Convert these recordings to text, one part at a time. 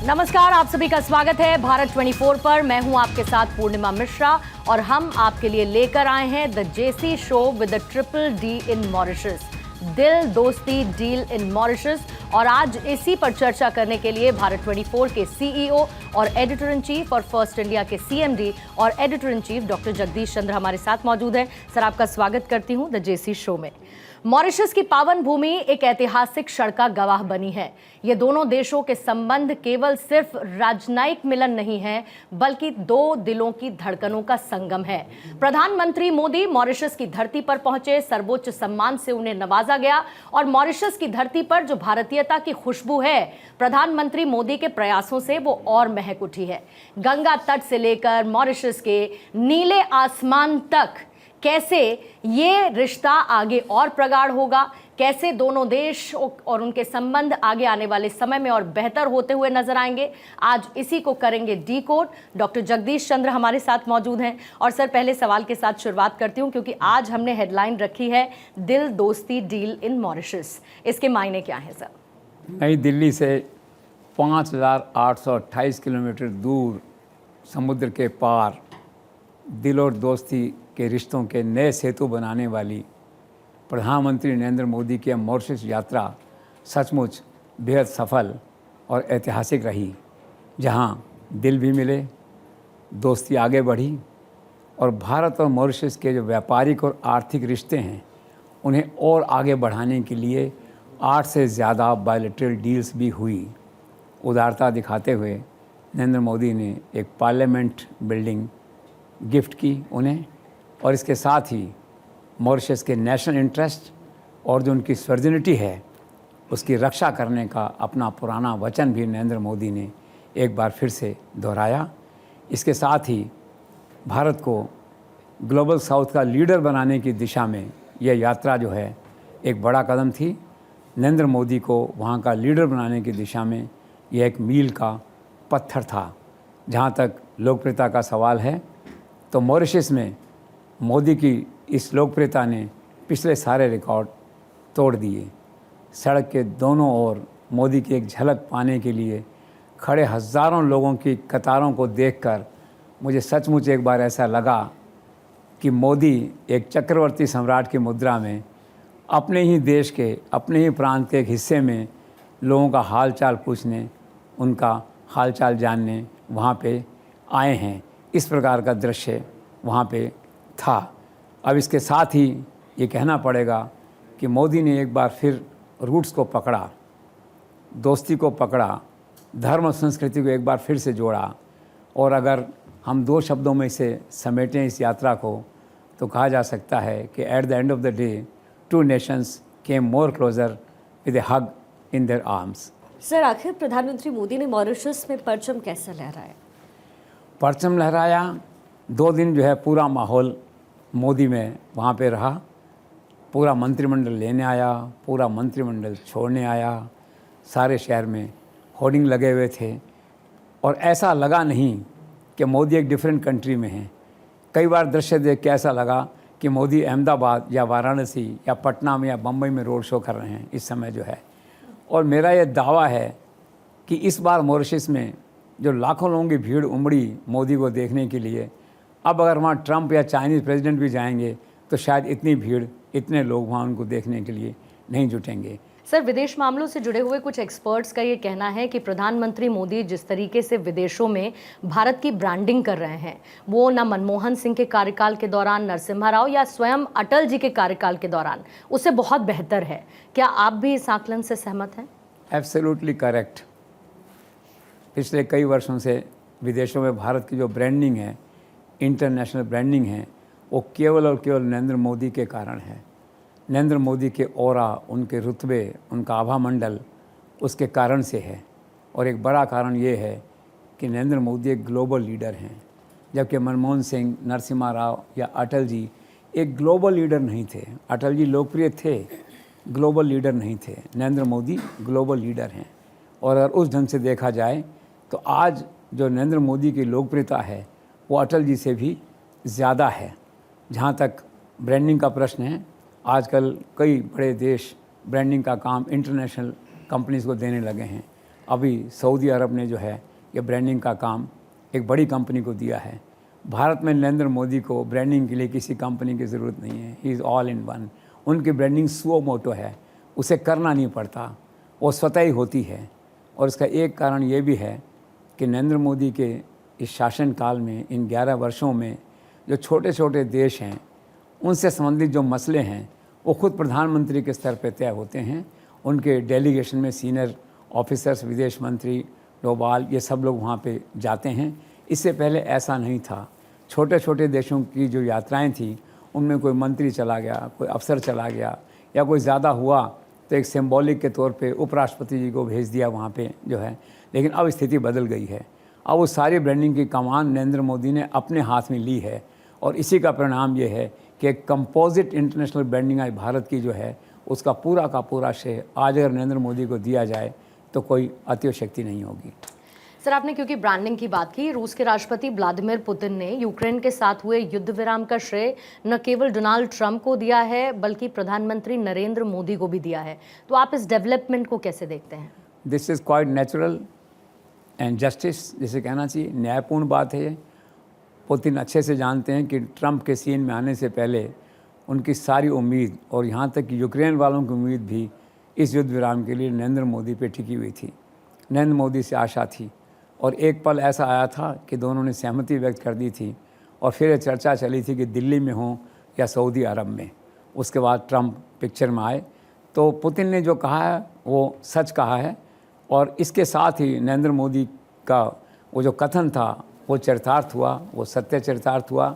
नमस्कार, आप सभी का स्वागत है भारत 24 पर। मैं हूं आपके साथ पूर्णिमा मिश्रा और हम आपके लिए लेकर आए हैं the JC show with the triple D in Mauritius, दिल दोस्ती डील इन मॉरिशस। और आज इसी पर चर्चा करने के लिए भारत 24 के सीईओ और एडिटर इन चीफ और फर्स्ट इंडिया के सीएमडी और editor in chief doctor Jagdish Chandra हमारे साथ मौजूद हैं। सर, आपका स्वागत करती हूं द जेसी शो में। मॉरिशस की पावन भूमि एक ऐतिहासिक क्षण का गवाह बनी है। ये दोनों देशों के संबंध केवल सिर्फ राजनयिक मिलन नहीं है, बल्कि दो दिलों की धड़कनों का संगम है। प्रधानमंत्री मोदी मॉरिशस की धरती पर पहुंचे, सर्वोच्च सम्मान से उन्हें नवाजा गया और मॉरिशस की धरती पर जो भारतीयता की खुशबू है, प्रधानमंत्री मोदी के प्रयासों से वो और महक उठी है। गंगा तट से लेकर मॉरिशस के नीले आसमान तक कैसे ये रिश्ता आगे और प्रगाढ़ होगा, कैसे दोनों देश और उनके संबंध आगे आने वाले समय में और बेहतर होते हुए नजर आएंगे, आज इसी को करेंगे D code. Doctor Jagdish Chandra हमारे साथ मौजूद हैं। और सर, पहले सवाल के साथ शुरुआत करती हूं, क्योंकि आज हमने हेडलाइन रखी है दिल दोस्ती डील इन मॉरिशस। इसके मायने क्या है सर? नई दिल्ली से 5,828 किलोमीटर दूर समुद्र के पार दिल और दोस्ती के रिश्तों के नए सेतु बनाने वाली प्रधानमंत्री नरेंद्र मोदी की मॉरिशस यात्रा सचमुच बेहद सफल और ऐतिहासिक रही, जहां दिल भी मिले, दोस्ती आगे बढ़ी और भारत और मॉरिशस के जो व्यापारिक और आर्थिक रिश्ते हैं उन्हें और आगे बढ़ाने के लिए 8 से ज़्यादा बायलैटरल डील्स भी हुई। उदारता दिखाते हुए नरेंद्र मोदी ने एक पार्लियामेंट बिल्डिंग गिफ्ट की उन्हें, और इसके साथ ही मॉरिशस के नेशनल इंटरेस्ट और जो उनकी सॉवरेनिटी है उसकी रक्षा करने का अपना पुराना वचन भी नरेंद्र मोदी ने एक बार फिर से दोहराया। इसके साथ ही भारत को ग्लोबल साउथ का लीडर बनाने की दिशा में यह यात्रा जो है एक बड़ा कदम थी। नरेंद्र मोदी को वहाँ का लीडर बनाने की दिशा में यह एक मील का पत्थर था। जहाँ तक लोकप्रियता का सवाल है तो मॉरिशस में मोदी की इस लोकप्रियता ने पिछले सारे रिकॉर्ड तोड़ दिए। सड़क के दोनों ओर मोदी की एक झलक पाने के लिए खड़े हज़ारों लोगों की कतारों को देखकर मुझे सचमुच एक बार ऐसा लगा कि मोदी एक चक्रवर्ती सम्राट की मुद्रा में अपने ही देश के, अपने ही प्रांत के एक हिस्से में लोगों का हालचाल पूछने, उनका हालचाल जानने वहाँ पे आए हैं। इस प्रकार का दृश्य वहाँ पे था। अब इसके साथ ही ये कहना पड़ेगा कि मोदी ने एक बार फिर रूट्स को पकड़ा, दोस्ती को पकड़ा, धर्म और संस्कृति को एक बार फिर से जोड़ा। और अगर हम 2 शब्दों में इसे समेटें इस यात्रा को, तो कहा जा सकता है कि at the end of the day 2 Nations came more closer with A hug in their arms. Sir, आखिर प्रधानमंत्री मोदी ने मॉरिशस में परचम कैसे लहराया? परचम लहराया, 2 दिन जो है पूरा माहौल मोदी में वहाँ पे रहा। पूरा मंत्रिमंडल लेने आया, पूरा मंत्रिमंडल छोड़ने आया। सारे शहर में होर्डिंग लगे हुए थे और ऐसा लगा नहीं कि मोदी एक डिफरेंट कंट्री में है। कई बार दृश्य देख के ऐसा लगा कि मोदी अहमदाबाद या वाराणसी या पटना में या बम्बई में रोड शो कर रहे हैं इस समय जो है। और मेरा ये दावा है कि इस बार मॉरिशस में जो लाखों लोगों की भीड़ उमड़ी मोदी को देखने के लिए, अब अगर वहाँ ट्रंप या चाइनीज़ प्रेसिडेंट भी जाएंगे तो शायद इतनी भीड़, इतने लोग वहाँ उनको देखने के लिए नहीं जुटेंगे। सर, विदेश मामलों से जुड़े हुए कुछ एक्सपर्ट्स का ये कहना है कि प्रधानमंत्री मोदी जिस तरीके से विदेशों में भारत की ब्रांडिंग कर रहे हैं, वो ना मनमोहन सिंह के कार्यकाल के दौरान, नरसिम्हा राव या स्वयं अटल जी के कार्यकाल के दौरान, उससे बहुत बेहतर है। क्या आप भी इस आकलन से सहमत हैं? Absolutely correct. पिछले कई वर्षों से विदेशों में भारत की जो ब्रांडिंग है, इंटरनेशनल ब्रांडिंग है, वो केवल और केवल नरेंद्र मोदी के कारण है। नरेंद्र मोदी के ऑरा, उनके रुतबे, उनका आभा मंडल उसके कारण से है। और एक बड़ा कारण ये है कि नरेंद्र मोदी एक ग्लोबल लीडर हैं, जबकि मनमोहन सिंह, नरसिम्हा राव या अटल जी एक ग्लोबल लीडर नहीं थे। अटल जी लोकप्रिय थे, ग्लोबल लीडर नहीं थे। नरेंद्र मोदी ग्लोबल लीडर हैं। और अगर उस ढंग से देखा जाए तो आज जो नरेंद्र मोदी की लोकप्रियता है वो अटल जी से भी ज़्यादा है। जहाँ तक ब्रांडिंग का प्रश्न है, आजकल कई बड़े देश ब्रांडिंग का काम इंटरनेशनल कंपनीज़ को देने लगे हैं। अभी सऊदी अरब ने जो है ये ब्रांडिंग का काम एक बड़ी कंपनी को दिया है। भारत में नरेंद्र मोदी को ब्रांडिंग के लिए किसी कंपनी की ज़रूरत नहीं है, he is all in one. उनकी ब्रांडिंग सुओ मोटो है, उसे करना नहीं पड़ता, वो स्वतः ही होती है। और इसका एक कारण ये भी है कि नरेंद्र मोदी के इस शासनकाल में, इन 11 वर्षों में, जो छोटे छोटे देश हैं उनसे संबंधित जो मसले हैं वो खुद प्रधानमंत्री के स्तर पर तय होते हैं। उनके डेलीगेशन में सीनियर ऑफिसर्स, विदेश मंत्री डोभाल, ये सब लोग वहाँ पे जाते हैं। इससे पहले ऐसा नहीं था। छोटे छोटे देशों की जो यात्राएं थी उनमें कोई मंत्री चला गया, कोई अफसर चला गया, या कोई ज़्यादा हुआ तो एक सिंबॉलिक के तौर पे उपराष्ट्रपति जी को भेज दिया वहाँ पे जो है। लेकिन अब स्थिति बदल गई है। अब वो सारी ब्रांडिंग की कमान नरेंद्र मोदी ने अपने हाथ में ली है, और इसी का परिणाम ये है कि एक कंपोजिट इंटरनेशनल ब्रांडिंग आज भारत की जो है उसका पूरा का पूरा श्रेय आज अगर नरेंद्र मोदी को दिया जाए तो कोई अतिशक्ति नहीं होगी। सर, आपने क्योंकि ब्रांडिंग की बात की, रूस के राष्ट्रपति व्लादिमीर पुतिन ने यूक्रेन के साथ हुए युद्ध विराम का श्रेय न केवल डोनाल्ड ट्रंप को दिया है बल्कि प्रधानमंत्री नरेंद्र मोदी को भी दिया है। तो आप इस डेवलपमेंट को कैसे देखते हैं? This is quite natural and justice, जिसे कहना चाहिए, न्यायपूर्ण बात है। पुतिन अच्छे से जानते हैं कि ट्रंप के सीन में आने से पहले उनकी सारी उम्मीद, और यहाँ तक कि यूक्रेन वालों की उम्मीद भी इस युद्ध विराम के लिए नरेंद्र मोदी पे टिकी हुई थी। नरेंद्र मोदी से आशा थी, और एक पल ऐसा आया था कि दोनों ने सहमति व्यक्त कर दी थी, और फिर ये चर्चा चली थी कि दिल्ली में हो या सऊदी अरब में। उसके बाद ट्रंप पिक्चर में आए। तो पुतिन ने जो कहा है वो सच कहा है, और इसके साथ ही नरेंद्र मोदी का वो जो कथन था वो चरितार्थ हुआ, वो सत्य चरितार्थ हुआ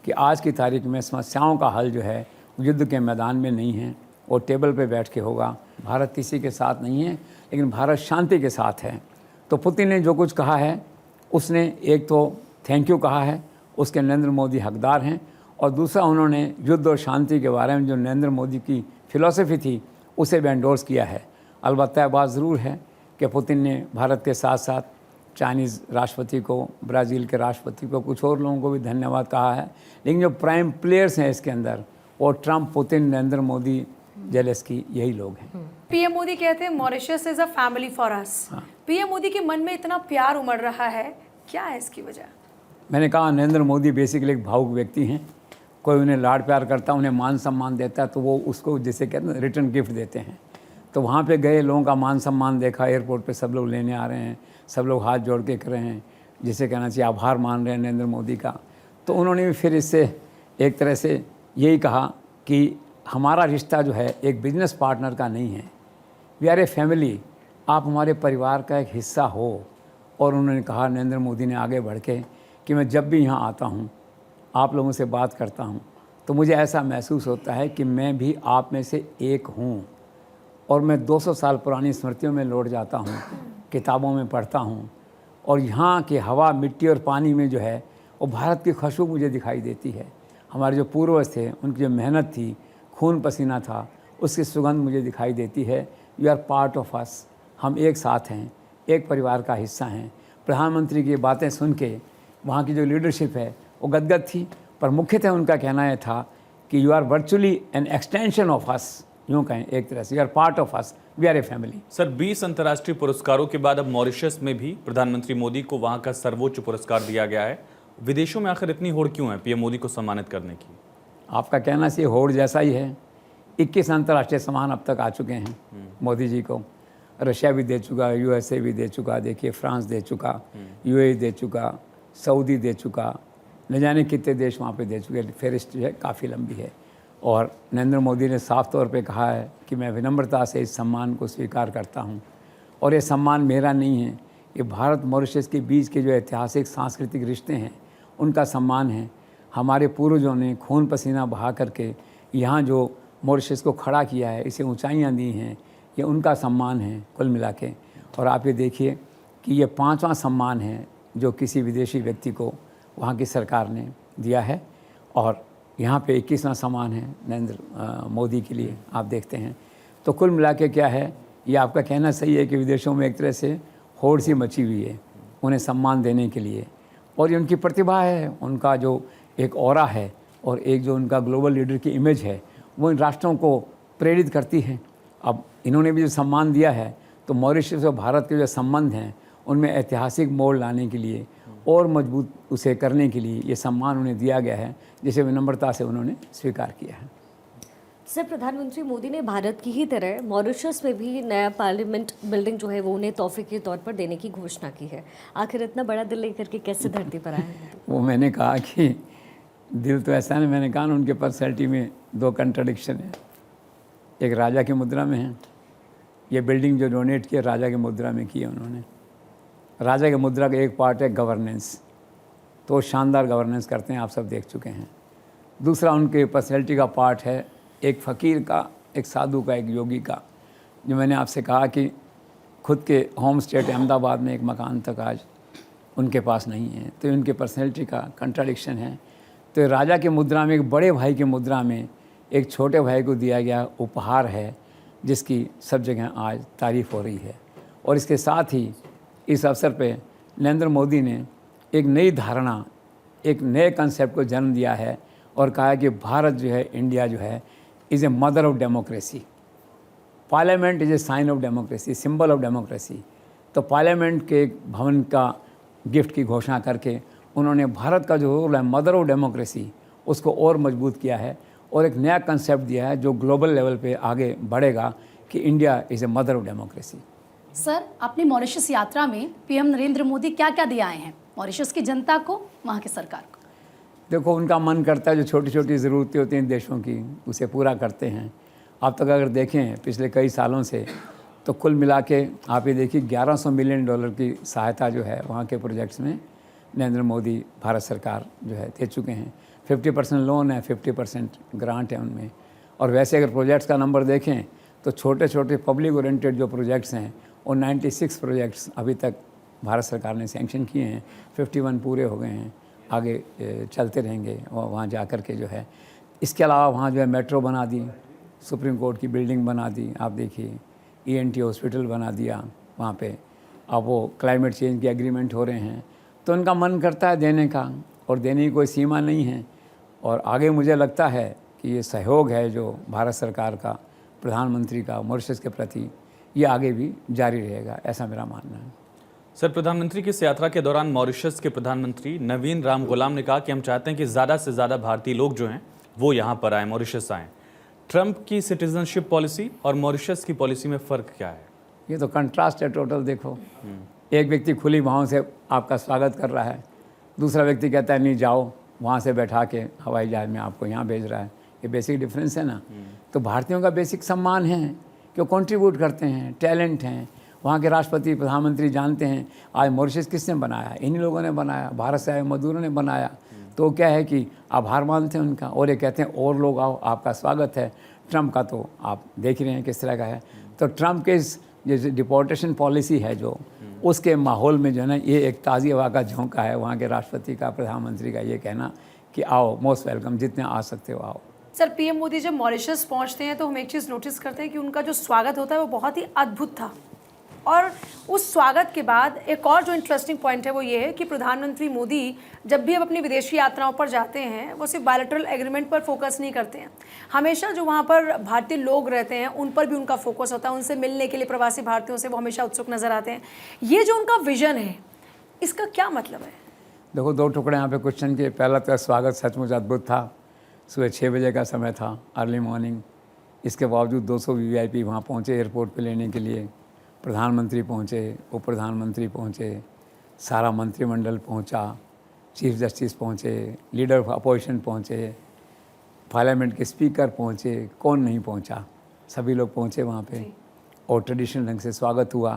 कि आज की तारीख में समस्याओं का हल जो है युद्ध के मैदान में नहीं है, वो टेबल पे बैठ के होगा। भारत किसी के साथ नहीं है, लेकिन भारत शांति के साथ है। तो पुतिन ने जो कुछ कहा है उसने एक तो थैंक यू कहा है, उसके नरेंद्र मोदी हकदार हैं, और दूसरा उन्होंने युद्ध और शांति के बारे में जो नरेंद्र मोदी की फ़िलॉसफी थी उसे भी एंडोर्स किया है। अलबत्ता बात ज़रूर है कि पुतिन ने भारत के साथ साथ चाइनीज़ राष्ट्रपति को, ब्राज़ील के राष्ट्रपति को, कुछ और लोगों को भी धन्यवाद कहा है। लेकिन जो प्राइम प्लेयर्स हैं इसके अंदर वो Trump, Putin, Narendra Modi, Zelensky, यही लोग हैं। पीएम मोदी कहते हैं Mauritius is a family for us. PM Modi के मन में इतना प्यार उमड़ रहा है, क्या है इसकी वजह? मैंने कहा नरेंद्र मोदी बेसिकली एक भावुक व्यक्ति हैं। कोई उन्हें लाड प्यार करता, उन्हें मान सम्मान देता है तो वो उसको जिसे कहते हैं रिटर्न गिफ्ट देते हैं। तो वहाँ पे गए, लोगों का मान सम्मान देखा, एयरपोर्ट पे सब लोग लेने आ रहे हैं, सब लोग हाथ जोड़ के कर रहे हैं, जिसे कहना चाहिए आभार मान रहे हैं नरेंद्र मोदी का। तो उन्होंने भी फिर इससे एक तरह से यही कहा कि हमारा रिश्ता जो है एक बिजनेस पार्टनर का नहीं है, वी आर ए फैमिली, आप हमारे परिवार का एक हिस्सा हो। और उन्होंने कहा, नरेंद्र मोदी ने आगे बढ़ के, कि मैं जब भी यहाँ आता हूँ, आप लोगों से बात करता हूँ, तो मुझे ऐसा महसूस होता है कि मैं भी आप में से एक हूँ, और मैं 200 साल पुरानी स्मृतियों में लौट जाता हूँ, किताबों में पढ़ता हूँ, और यहाँ की हवा, मिट्टी और पानी में जो है वो भारत की खुशबू मुझे दिखाई देती है। हमारे जो पूर्वज थे, उनकी जो मेहनत थी, खून पसीना था, उसकी सुगंध मुझे दिखाई देती है। You are part of us, हम एक साथ हैं, एक परिवार का हिस्सा हैं। प्रधानमंत्री की बातें सुन के वहाँ की जो लीडरशिप है वो गदगद थी, पर मुख्यतः उनका कहना यह था कि you are virtually an extension of us, यूँ कहें एक तरह से, you are part of us, we are a family. Sir, 20 अंतर्राष्ट्रीय पुरस्कारों के बाद अब मॉरिशस में भी प्रधानमंत्री मोदी को वहाँ का सर्वोच्च पुरस्कार दिया गया है। विदेशों में आखिर इतनी होड़ क्यों है पीएम मोदी को सम्मानित करने की? आपका कहना से होड़ जैसा ही है। 21 अंतर्राष्ट्रीय सम्मान अब तक आ चुके हैं मोदी जी को। रशिया भी दे चुका, यूएसए भी दे चुका, देखिए फ्रांस दे चुका, यूएई दे चुका, सऊदी दे चुका, न जाने कितने देश वहाँ पे दे चुके। फेरिस्ट जो है काफ़ी लंबी है। और नरेंद्र मोदी ने साफ तौर पे कहा है कि मैं विनम्रता से इस सम्मान को स्वीकार करता हूँ, और ये सम्मान मेरा नहीं है, ये भारत मॉरिशस के बीच के जो ऐतिहासिक सांस्कृतिक रिश्ते हैं उनका सम्मान है। हमारे पूर्वजों ने खून पसीना बहा करके यहाँ जो मॉरिशस को खड़ा किया है, इसे ऊंचाइयाँ दी हैं, ये उनका सम्मान है कुल मिला के। और आप ये देखिए कि ये 5वां सम्मान है जो किसी विदेशी व्यक्ति को वहाँ की सरकार ने दिया है, और यहाँ पे 21वां सम्मान है नरेंद्र मोदी के लिए, आप देखते हैं। तो कुल मिला के क्या है, ये आपका कहना सही है कि विदेशों में एक तरह से होड़ सी मची हुई है उन्हें सम्मान देने के लिए, और ये उनकी प्रतिभा है, उनका जो एक ऑरा है, और एक जो उनका ग्लोबल लीडर की इमेज है, वो इन राष्ट्रों को प्रेरित करती है। अब इन्होंने भी जो सम्मान दिया है तो मॉरिशस और भारत के जो संबंध हैं उनमें ऐतिहासिक मोड़ लाने के लिए और मजबूत उसे करने के लिए ये सम्मान उन्हें दिया गया है, जिसे विनम्रता से उन्होंने स्वीकार किया है। सर, प्रधानमंत्री मोदी ने भारत की ही तरह मॉरिशस में भी नया पार्लियामेंट बिल्डिंग जो है वो उन्हें तोहफे के तौर पर देने की घोषणा की है। आखिर इतना बड़ा दिल लेकर के कैसे धरती पर आए हैं? वो मैंने कहा कि दिल तो ऐसा नहीं, मैंने कहा ना उनके पर्सनैलिटी में दो कंट्रडिक्शन है। एक राजा की मुद्रा में है, ये बिल्डिंग जो डोनेट किया राजा की मुद्रा में की है उन्होंने। राजा की मुद्रा का एक पार्ट है गवर्नेंस, तो शानदार गवर्नेंस करते हैं, आप सब देख चुके हैं। दूसरा उनके पर्सनैलिटी का पार्ट है एक फ़कीर का, एक साधु का, एक योगी का। जो मैंने आपसे कहा कि खुद के होम स्टेट अहमदाबाद में एक मकान तक आज उनके पास नहीं है, तो उनके पर्सनैलिटी का कंट्राडिक्शन है। तो राजा की मुद्रा में, एक बड़े भाई की मुद्रा में एक छोटे भाई को दिया गया उपहार है, जिसकी सब जगह आज तारीफ़ हो रही है। और इसके साथ ही इस अवसर पे नरेंद्र मोदी ने एक नई धारणा, एक नए कंसेप्ट को जन्म दिया है और कहा है कि भारत जो है, इंडिया जो है, is a mother of democracy. Parliament is a sign of democracy, symbol of democracy. तो पार्लियामेंट के एक भवन का गिफ्ट की घोषणा करके उन्होंने भारत का जो रोल है मदर ऑफ डेमोक्रेसी उसको और मजबूत किया है और एक नया कंसेप्ट दिया है जो ग्लोबल लेवल पे आगे बढ़ेगा कि India is a mother of democracy. Sir, अपनी मॉरिशस यात्रा में पीएम नरेंद्र मोदी क्या क्या दिए आए हैं मॉरिशस की जनता को, वहाँ की सरकार को? देखो, उनका मन करता है जो छोटी छोटी ज़रूरतें होती हैं देशों की उसे पूरा करते हैं। आप तक अगर देखें पिछले कई सालों से तो कुल मिला के आप ये देखिए 1100 मिलियन डॉलर की सहायता जो है वहाँ के प्रोजेक्ट्स में नरेंद्र मोदी भारत सरकार जो है दे चुके हैं। 50% लोन है, 50% ग्रांट है उनमें। और वैसे अगर प्रोजेक्ट्स का नंबर देखें तो छोटे छोटे पब्लिक ओरिएंटेड जो प्रोजेक्ट्स हैं और 96 प्रोजेक्ट्स अभी तक भारत सरकार ने सैंक्शन किए हैं, 51 पूरे हो गए हैं, आगे चलते रहेंगे वहाँ जा कर के जो है। इसके अलावा वहाँ जो है मेट्रो बना दी, सुप्रीम कोर्ट की बिल्डिंग बना दी, आप देखिए ENT हॉस्पिटल बना दिया वहाँ पे। अब वो क्लाइमेट चेंज के एग्रीमेंट हो रहे हैं। तो उनका मन करता है देने का और देने की कोई सीमा नहीं है। और आगे मुझे लगता है कि ये सहयोग है जो भारत सरकार का, प्रधानमंत्री का मॉरिशस के प्रति, ये आगे भी जारी रहेगा, ऐसा मेरा मानना है। सर, प्रधानमंत्री की इस यात्रा के दौरान मॉरिशस के प्रधानमंत्री नवीन राम गुलाम ने कहा कि हम चाहते हैं कि ज़्यादा से ज़्यादा भारतीय लोग जो हैं वो यहाँ पर आएँ, मॉरिशस आएँ। ट्रंप की सिटीजनशिप पॉलिसी और मॉरिशस की पॉलिसी में फ़र्क क्या है? ये तो कंट्रास्ट है टोटल। देखो, एक व्यक्ति खुली बाहों से आपका स्वागत कर रहा है, दूसरा व्यक्ति कहता है नहीं जाओ, वहाँ से बैठा के हवाई जहाज में आपको यहाँ भेज रहा है। ये बेसिक डिफरेंस है ना। तो भारतीयों का बेसिक सम्मान है कि वो कंट्रीब्यूट करते हैं, टैलेंट हैं। वहाँ के राष्ट्रपति, प्रधानमंत्री जानते हैं आज मॉरिशस किसने बनाया, इन्हीं लोगों ने बनाया, भारत से आए मजदूरों ने बनाया। तो क्या है कि आभार मानते हैं उनका और ये कहते हैं और लोग आओ, आपका स्वागत है। ट्रंप का तो आप देख ही रहे हैं किस तरह का है। तो ट्रंप के इस जैसे डिपोर्टेशन पॉलिसी है जो, उसके माहौल में जो है ना, ये एक ताज़ी हवा का झोंका है वहाँ के राष्ट्रपति का, प्रधानमंत्री का ये कहना कि आओ, मोस्ट वेलकम, जितने आ सकते हो आओ। सर, पीएम मोदी जब मॉरिशस पहुंचते हैं तो हम एक चीज़ नोटिस करते हैं कि उनका जो स्वागत होता है वो बहुत ही अद्भुत था। और उस स्वागत के बाद एक और जो इंटरेस्टिंग पॉइंट है वो ये है कि प्रधानमंत्री मोदी जब भी अब अपनी विदेशी यात्राओं पर जाते हैं वो सिर्फ बायलैटरल एग्रीमेंट पर फोकस नहीं करते हैं। हमेशा जो वहाँ पर भारतीय लोग रहते हैं उन पर भी उनका फोकस होता है। उनसे मिलने के लिए प्रवासी भारतीयों से वो हमेशा उत्सुक नज़र आते हैं। ये जो उनका विजन है, इसका क्या मतलब है? देखो, दो टुकड़े यहाँ पे क्वेश्चन के। पहला तो स्वागत सचमुच अद्भुत था। सुबह 6 बजे का समय था, अर्ली मॉर्निंग। इसके बावजूद 200 VIP वहाँ पहुँचे एयरपोर्ट पे लेने के लिए। प्रधानमंत्री पहुँचे, उप प्रधानमंत्री पहुँचे, सारा मंत्रिमंडल पहुँचा, चीफ जस्टिस पहुँचे, लीडर ऑफ अपोजिशन पहुँचे, पार्लियामेंट के स्पीकर पहुँचे, कौन नहीं पहुँचा, सभी लोग पहुँचे वहाँ पे और ट्रेडिशनल ढंग से स्वागत हुआ।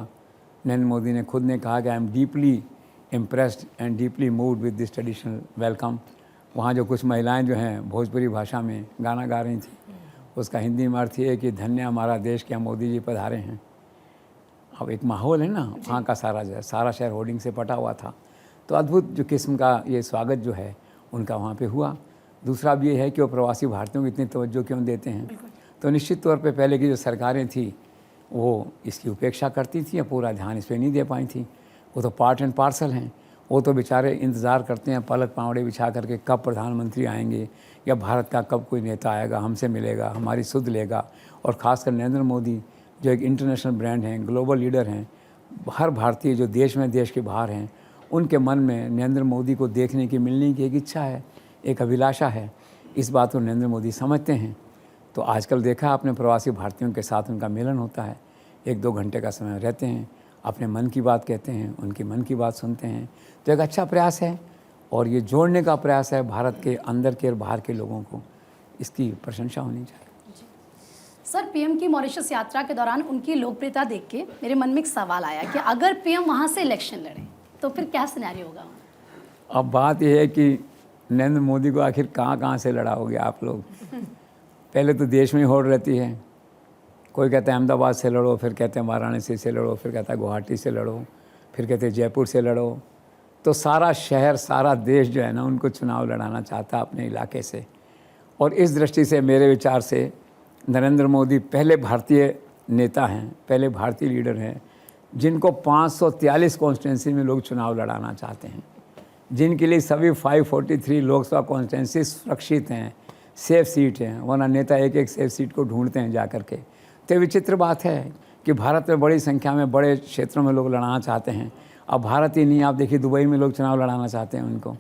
नरेंद्र मोदी ने खुद ने कहा कि I am deeply impressed and deeply moved with this traditional welcome. वहाँ जो कुछ महिलाएं जो हैं भोजपुरी भाषा में गाना गा रही थी, उसका हिंदी में अर्थ ये है कि धन्य हमारा देश के मोदी जी पधारे हैं। अब एक माहौल है ना वहाँ का, सारा जो है सारा शहर होर्डिंग से पटा हुआ था। तो अद्भुत जो किस्म का ये स्वागत जो है उनका वहाँ पे हुआ। दूसरा अब ये है कि वो प्रवासी भारतीयों को इतनी तवज्जो क्यों देते हैं। तो निश्चित तौर पे पहले की जो सरकारें थी वो इसकी उपेक्षा करती थी या पूरा ध्यान इस पर नहीं दे पाई थी। वो तो पार्ट एंड पार्सल हैं। वो तो बेचारे इंतज़ार करते हैं पलक पावड़े बिछा करके कब प्रधानमंत्री आएंगे या भारत का कब कोई नेता आएगा, हमसे मिलेगा, हमारी सुध लेगा। और ख़ासकर नरेंद्र मोदी जो एक इंटरनेशनल ब्रांड हैं, ग्लोबल लीडर हैं, हर भारतीय जो देश में देश के बाहर हैं, उनके मन में नरेंद्र मोदी को देखने की, मिलने की एक इच्छा है, एक अभिलाषा है। इस बात को नरेंद्र मोदी समझते हैं। तो आजकल देखा आपने प्रवासी भारतीयों के साथ उनका मिलन होता है, 1-2 घंटे का समय रहते हैं, अपने मन की बात कहते हैं, उनकी मन की बात सुनते हैं। तो एक अच्छा प्रयास है और ये जोड़ने का प्रयास है भारत के अंदर के और बाहर के लोगों को, इसकी प्रशंसा होनी चाहिए। सर, पीएम की मॉरिशस यात्रा के दौरान उनकी लोकप्रियता देख के मेरे मन में एक सवाल आया कि अगर पीएम वहाँ से इलेक्शन लड़े तो फिर क्या सिनेरियो होगा? अब बात यह है कि नरेंद्र मोदी को आखिर कहाँ से लड़ाओगे आप लोग। पहले तो देश में ही होड़ रहती है, कोई कहता है अहमदाबाद से लड़ो, फिर कहते हैं वाराणसी से लड़ो, फिर कहता है गुवाहाटी से लड़ो, फिर कहते हैं जयपुर से लड़ो। तो सारा शहर, सारा देश जो है ना, उनको चुनाव लड़ाना चाहता अपने इलाके से। और इस दृष्टि से मेरे विचार से नरेंद्र मोदी पहले भारतीय नेता हैं, पहले भारतीय लीडर हैं जिनको 543 कॉन्स्टिट्यूंसी में लोग चुनाव लड़ाना चाहते हैं, जिनके लिए सभी 543 लोकसभा कॉन्स्टिट्यूंसी सुरक्षित हैं, सेफ सीट हैं, वरना नेता एक एक सेफ सीट को ढूंढते हैं जा कर के। तो विचित्र बात है कि भारत में बड़ी संख्या में बड़े क्षेत्रों में लोग लड़ाना चाहते हैं। अब भारत ही नहीं, आप देखिए दुबई में लोग चुनाव लड़ाना चाहते हैं, उनको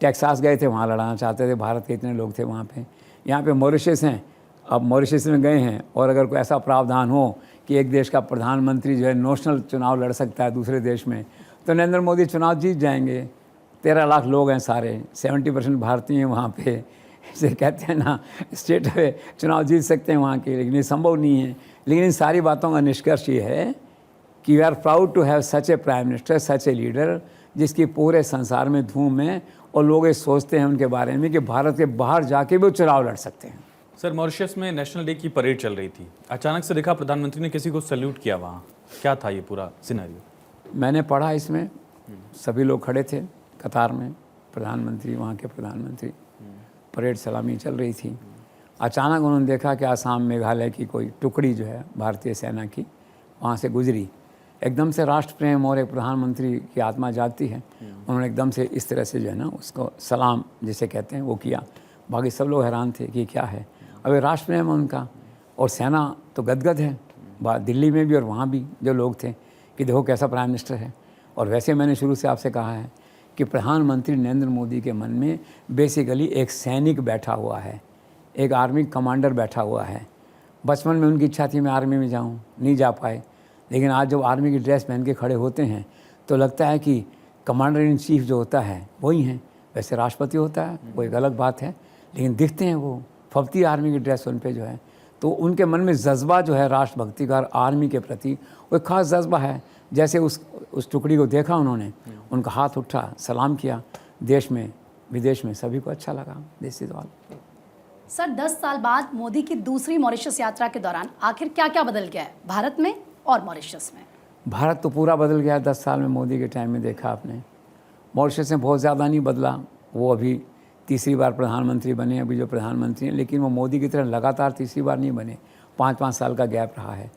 टेक्सास गए थे, वहाँ लड़ाना चाहते थे, भारत के इतने लोग थे वहाँ पे। यहाँ पे मॉरिशस हैं, अब मॉरिशस में गए हैं और अगर कोई ऐसा प्रावधान हो कि एक देश का प्रधानमंत्री जो है नेशनल चुनाव लड़ सकता है दूसरे देश में, तो नरेंद्र मोदी चुनाव जीत जाएंगे। 13 लाख लोग हैं सारे, 70% भारतीय हैं वहाँ पे। इसे कहते हैं ना, स्टेट में चुनाव जीत सकते हैं वहाँ के, लेकिन ये संभव नहीं है। लेकिन इन सारी बातों का निष्कर्ष ये है कि we are proud to have such a prime minister, such a leader, जिसकी पूरे संसार में धूम है और लोग ये सोचते हैं उनके बारे में कि भारत के बाहर जाके भी वो चुनाव लड़ सकते हैं। सर, मॉरिशस में नेशनल डे की परेड चल रही थी, अचानक से देखा प्रधानमंत्री ने किसी को सैल्यूट किया वहाँ, क्या था ये पूरा सिनेरियो? मैंने पढ़ा, इसमें सभी लोग खड़े थे कतार में, प्रधानमंत्री, वहाँ के प्रधानमंत्री, परेड सलामी चल रही थी। अचानक उन्होंने देखा कि आसाम, मेघालय की कोई टुकड़ी जो है भारतीय सेना की वहाँ से गुजरी। एकदम से राष्ट्र प्रेम और एक प्रधानमंत्री की आत्मा जागती है। उन्होंने एकदम से इस तरह से जो है ना उसको सलाम जिसे कहते हैं वो किया। बाकी सब लोग हैरान थे कि क्या है। अब ये राष्ट्र प्रेम है उनका और सेना तो गदगद है, दिल्ली में भी और वहाँ भी जो लोग थे कि देखो कैसा प्राइम मिनिस्टर है। और वैसे मैंने शुरू से आपसे कहा है कि प्रधानमंत्री नरेंद्र मोदी के मन में बेसिकली एक सैनिक बैठा हुआ है, एक आर्मी कमांडर बैठा हुआ है। बचपन में उनकी इच्छा थी मैं आर्मी में जाऊं, नहीं जा पाए, लेकिन आज जब आर्मी की ड्रेस पहन के खड़े होते हैं तो लगता है कि कमांडर इन चीफ जो होता है वही हैं। वैसे राष्ट्रपति होता है वो एक अलग बात है, लेकिन दिखते हैं वो फबती आर्मी की ड्रेस उन पे जो है। तो उनके मन में जज्बा जो है राष्ट्रभक्ति का, आर्मी के प्रति वो एक खास जज्बा है। जैसे उस टुकड़ी को देखा उन्होंने, उनका हाथ उठा, सलाम किया, देश में विदेश में सभी को अच्छा लगा। This is all. सर, 10 साल बाद मोदी की दूसरी मॉरिशस यात्रा के दौरान आखिर क्या क्या बदल गया है भारत में और मॉरिशस में? भारत तो पूरा बदल गया 10 साल में। मोदी के टाइम में देखा आपने, मॉरिशस में बहुत ज़्यादा नहीं बदला। वो अभी तीसरी बार प्रधानमंत्री बने, अभी जो प्रधानमंत्री हैं, लेकिन वो मोदी की तरह लगातार तीसरी बार नहीं बने, 5-5 साल का गैप रहा है।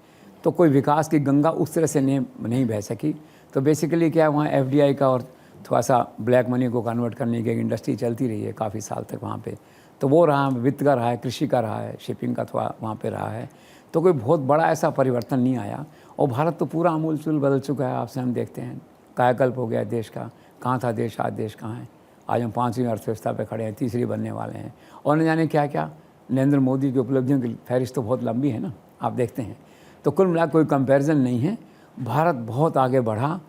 तो कोई विकास की गंगा उस तरह से नहीं बह सकी। तो बेसिकली क्या है, वहाँ FDI का और थोड़ा सा ब्लैक मनी को कन्वर्ट करने की एक इंडस्ट्री चलती रही है काफ़ी साल तक वहाँ पे। तो वो रहा, वित्त का रहा है, कृषि का रहा है, शिपिंग का थोड़ा वहाँ पे रहा है। तो कोई बहुत बड़ा ऐसा परिवर्तन नहीं आया। और भारत तो पूरा आमूल-चूल बदल चुका है। आपसे हम देखते हैं कायाकल्प हो गया देश का। कहाँ था देश, आज देश कहाँ है। आज हम 5वीं अर्थव्यवस्था पे खड़े हैं, तीसरी बनने वाले हैं। और न जाने क्या क्या नरेंद्र मोदी की उपलब्धियों की फहरिस्त तो बहुत लंबी है ना, आप देखते हैं। तो कुल मिला कोई कंपैरिजन नहीं है। भारत बहुत आगे बढ़ा,